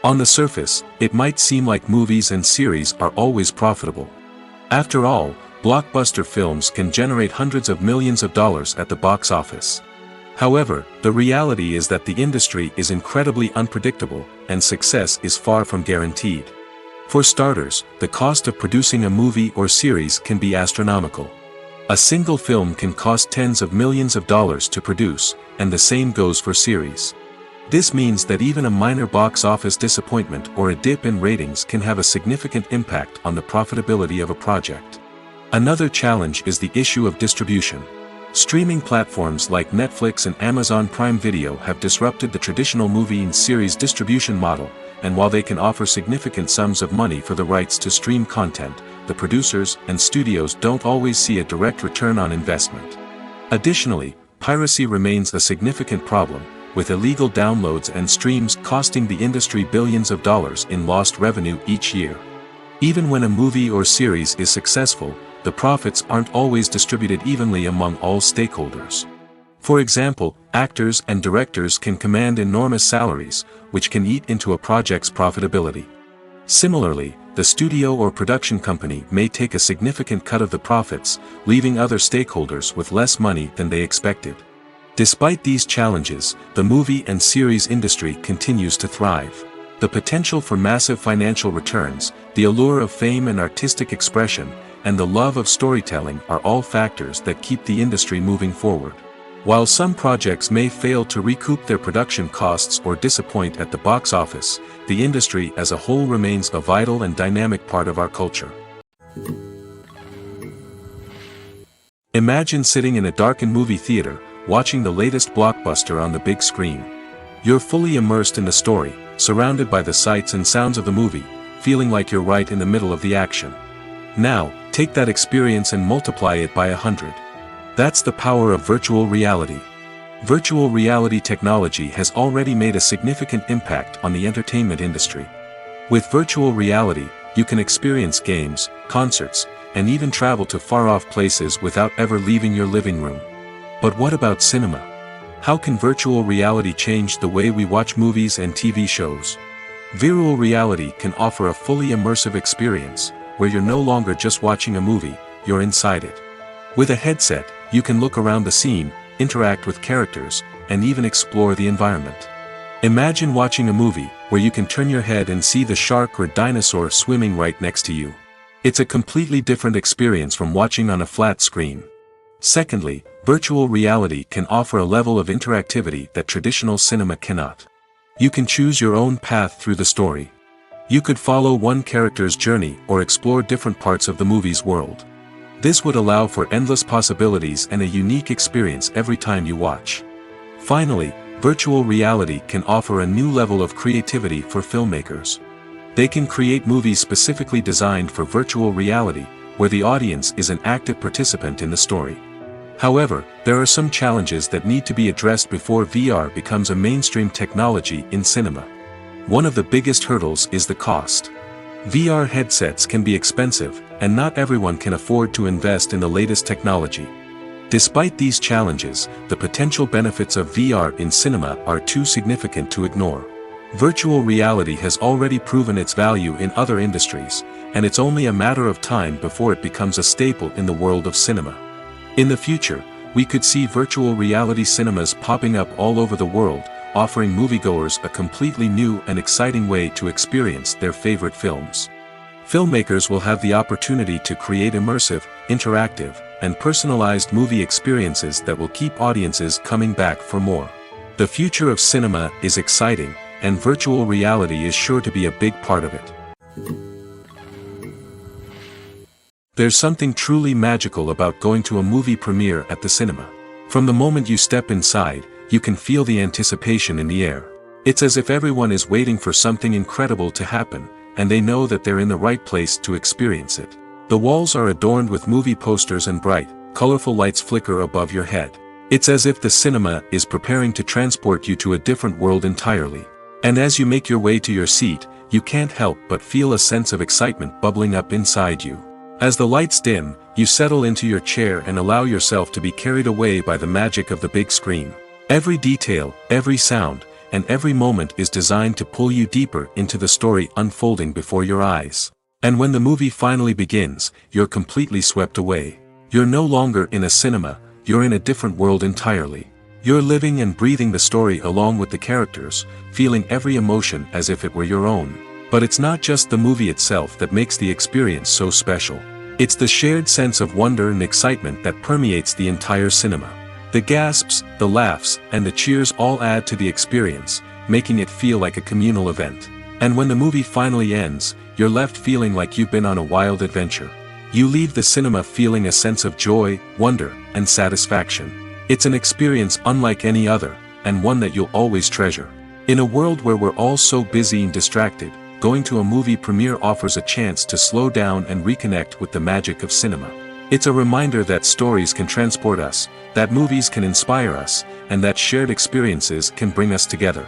On the surface, it might seem like movies and series are always profitable. After all, blockbuster films can generate hundreds of millions of dollars at the box office. However, the reality is that the industry is incredibly unpredictable, and success is far from guaranteed. For starters, the cost of producing a movie or series can be astronomical. A single film can cost tens of millions of dollars to produce, and the same goes for series. This means that even a minor box office disappointment or a dip in ratings can have a significant impact on the profitability of a project. Another challenge is the issue of distribution. Streaming platforms like Netflix and Amazon Prime Video have disrupted the traditional movie and series distribution model, and while they can offer significant sums of money for the rights to stream content, the producers and studios don't always see a direct return on investment. Additionally, piracy remains a significant problem, with illegal downloads and streams costing the industry billions of dollars in lost revenue each year. Even when a movie or series is successful, the profits aren't always distributed evenly among all stakeholders. For example, actors and directors can command enormous salaries, which can eat into a project's profitability. Similarly, the studio or production company may take a significant cut of the profits, leaving other stakeholders with less money than they expected. Despite these challenges, the movie and series industry continues to thrive. The potential for massive financial returns, the allure of fame and artistic expression, and the love of storytelling are all factors that keep the industry moving forward. While some projects may fail to recoup their production costs or disappoint at the box office, the industry as a whole remains a vital and dynamic part of our culture. Imagine sitting in a darkened movie theater, watching the latest blockbuster on the big screen. You're fully immersed in the story, surrounded by the sights and sounds of the movie, feeling like you're right in the middle of the action. Now, take that experience and multiply it by 100. That's the power of virtual reality. Virtual reality technology has already made a significant impact on the entertainment industry. With virtual reality, you can experience games, concerts, and even travel to far-off places without ever leaving your living room. But what about cinema? How can virtual reality change the way we watch movies and TV shows? Virtual reality can offer a fully immersive experience, where you're no longer just watching a movie, you're inside it. With a headset, you can look around the scene, interact with characters, and even explore the environment. Imagine watching a movie, where you can turn your head and see the shark or dinosaur swimming right next to you. It's a completely different experience from watching on a flat screen. Secondly, virtual reality can offer a level of interactivity that traditional cinema cannot. You can choose your own path through the story. You could follow one character's journey or explore different parts of the movie's world. This would allow for endless possibilities and a unique experience every time you watch. Finally, virtual reality can offer a new level of creativity for filmmakers. They can create movies specifically designed for virtual reality, where the audience is an active participant in the story. However, there are some challenges that need to be addressed before VR becomes a mainstream technology in cinema. One of the biggest hurdles is the cost. VR headsets can be expensive, and not everyone can afford to invest in the latest technology. Despite these challenges, the potential benefits of VR in cinema are too significant to ignore. Virtual reality has already proven its value in other industries, and it's only a matter of time before it becomes a staple in the world of cinema. In the future, we could see virtual reality cinemas popping up all over the world, offering moviegoers a completely new and exciting way to experience their favorite films. Filmmakers will have the opportunity to create immersive, interactive, and personalized movie experiences that will keep audiences coming back for more. The future of cinema is exciting, and virtual reality is sure to be a big part of it. There's something truly magical about going to a movie premiere at the cinema. From the moment you step inside, you can feel the anticipation in the air. It's as if everyone is waiting for something incredible to happen, and they know that they're in the right place to experience it. The walls are adorned with movie posters and bright, colorful lights flicker above your head. It's as if the cinema is preparing to transport you to a different world entirely. And as you make your way to your seat, you can't help but feel a sense of excitement bubbling up inside you. As the lights dim, you settle into your chair and allow yourself to be carried away by the magic of the big screen. Every detail, every sound, and every moment is designed to pull you deeper into the story unfolding before your eyes. And when the movie finally begins, you're completely swept away. You're no longer in a cinema, you're in a different world entirely. You're living and breathing the story along with the characters, feeling every emotion as if it were your own. But it's not just the movie itself that makes the experience so special. It's the shared sense of wonder and excitement that permeates the entire cinema. The gasps, the laughs, and the cheers all add to the experience, making it feel like a communal event. And when the movie finally ends, you're left feeling like you've been on a wild adventure. You leave the cinema feeling a sense of joy, wonder, and satisfaction. It's an experience unlike any other, and one that you'll always treasure. In a world where we're all so busy and distracted, going to a movie premiere offers a chance to slow down and reconnect with the magic of cinema. It's a reminder that stories can transport us, that movies can inspire us, and that shared experiences can bring us together.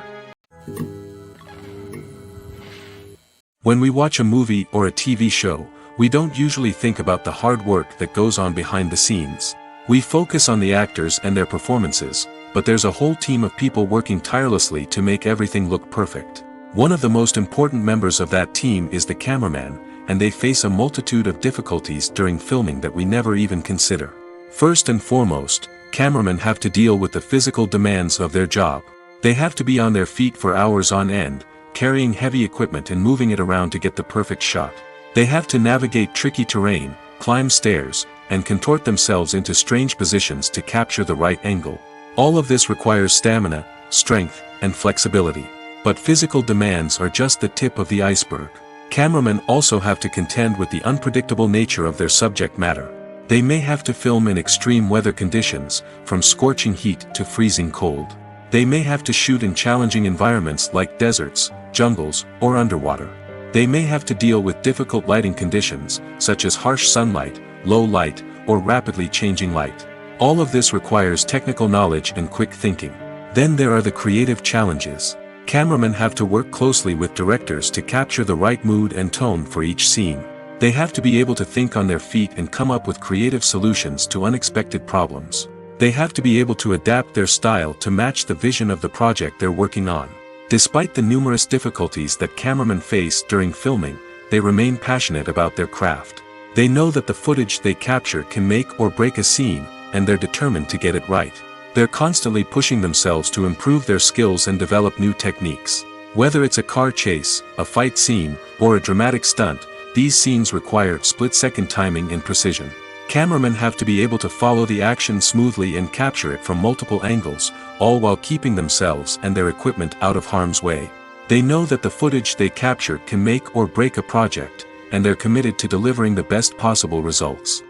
When we watch a movie or a TV show, we don't usually think about the hard work that goes on behind the scenes. We focus on the actors and their performances, but there's a whole team of people working tirelessly to make everything look perfect. One of the most important members of that team is the cameraman, and they face a multitude of difficulties during filming that we never even consider. First and foremost, cameramen have to deal with the physical demands of their job. They have to be on their feet for hours on end, carrying heavy equipment and moving it around to get the perfect shot. They have to navigate tricky terrain, climb stairs, and contort themselves into strange positions to capture the right angle. All of this requires stamina, strength, and flexibility. But physical demands are just the tip of the iceberg. Cameramen also have to contend with the unpredictable nature of their subject matter. They may have to film in extreme weather conditions, from scorching heat to freezing cold. They may have to shoot in challenging environments like deserts, jungles, or underwater. They may have to deal with difficult lighting conditions, such as harsh sunlight, low light, or rapidly changing light. All of this requires technical knowledge and quick thinking. Then there are the creative challenges. Cameramen have to work closely with directors to capture the right mood and tone for each scene. They have to be able to think on their feet and come up with creative solutions to unexpected problems. They have to be able to adapt their style to match the vision of the project they're working on. Despite the numerous difficulties that cameramen face during filming, they remain passionate about their craft. They know that the footage they capture can make or break a scene, and they're determined to get it right. They're constantly pushing themselves to improve their skills and develop new techniques. Whether it's a car chase, a fight scene, or a dramatic stunt, these scenes require split-second timing and precision. Cameramen have to be able to follow the action smoothly and capture it from multiple angles, all while keeping themselves and their equipment out of harm's way. They know that the footage they capture can make or break a project, and they're committed to delivering the best possible results.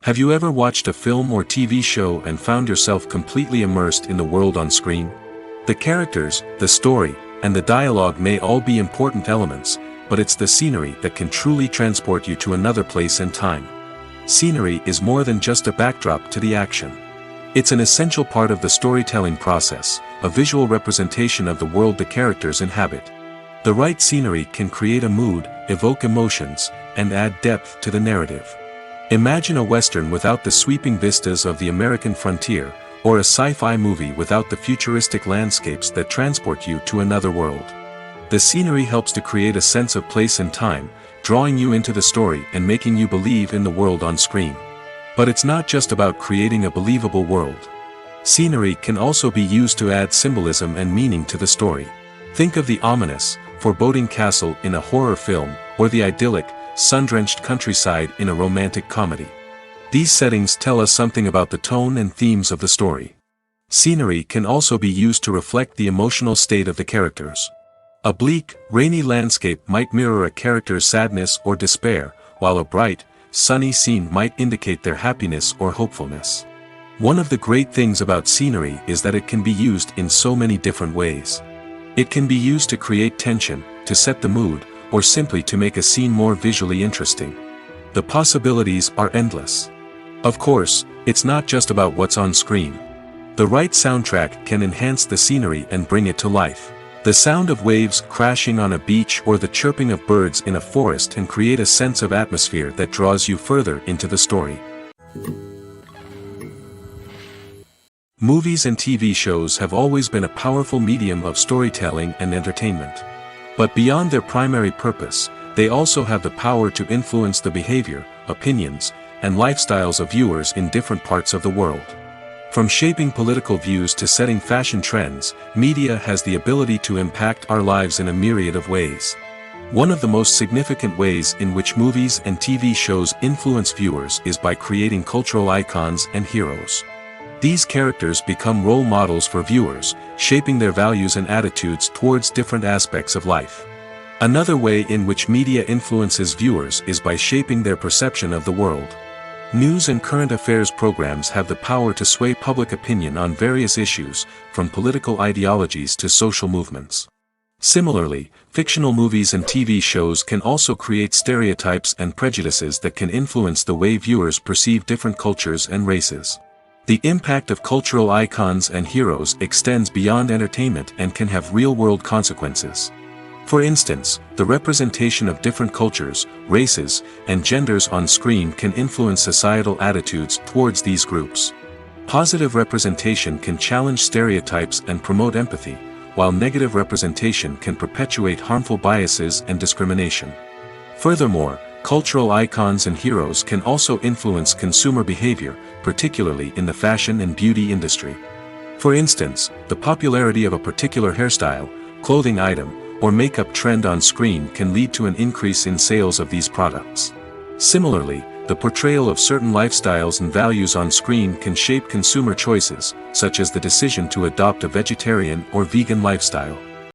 Have you ever watched a film or TV show and found yourself completely immersed in the world on screen? The characters, the story, and the dialogue may all be important elements, but it's the scenery that can truly transport you to another place and time. Scenery is more than just a backdrop to the action. It's an essential part of the storytelling process, a visual representation of the world the characters inhabit. The right scenery can create a mood, evoke emotions, and add depth to the narrative. Imagine a Western without the sweeping vistas of the American frontier, or a sci-fi movie without the futuristic landscapes that transport you to another world. The scenery helps to create a sense of place and time, drawing you into the story and making you believe in the world on screen. But it's not just about creating a believable world. Scenery can also be used to add symbolism and meaning to the story. Think of the ominous, foreboding castle in a horror film, or the idyllic, sun-drenched countryside in a romantic comedy. These settings tell us something about the tone and themes of the story. Scenery can also be used to reflect the emotional state of the characters. A bleak, rainy landscape might mirror a character's sadness or despair, while a bright, sunny scene might indicate their happiness or hopefulness. One of the great things about scenery is that it can be used in so many different ways. It can be used to create tension, to set the mood, or simply to make a scene more visually interesting. The possibilities are endless. Of course, it's not just about what's on screen. The right soundtrack can enhance the scenery and bring it to life. The sound of waves crashing on a beach or the chirping of birds in a forest can create a sense of atmosphere that draws you further into the story. Movies and TV shows have always been a powerful medium of storytelling and entertainment. But beyond their primary purpose, they also have the power to influence the behavior, opinions, and lifestyles of viewers in different parts of the world. From shaping political views to setting fashion trends, media has the ability to impact our lives in a myriad of ways. One of the most significant ways in which movies and TV shows influence viewers is by creating cultural icons and heroes. These characters become role models for viewers, shaping their values and attitudes towards different aspects of life. Another way in which media influences viewers is by shaping their perception of the world. News and current affairs programs have the power to sway public opinion on various issues, from political ideologies to social movements. Similarly, fictional movies and TV shows can also create stereotypes and prejudices that can influence the way viewers perceive different cultures and races. The impact of cultural icons and heroes extends beyond entertainment and can have real-world consequences. For instance, the representation of different cultures, races, and genders on screen can influence societal attitudes towards these groups. Positive representation can challenge stereotypes and promote empathy, while negative representation can perpetuate harmful biases and discrimination. Furthermore, cultural icons and heroes can also influence consumer behavior, particularly in the fashion and beauty industry. For instance, the popularity of a particular hairstyle, clothing item, or makeup trend on screen can lead to an increase in sales of these products. Similarly, the portrayal of certain lifestyles and values on screen can shape consumer choices, such as the decision to adopt a vegetarian or vegan lifestyle.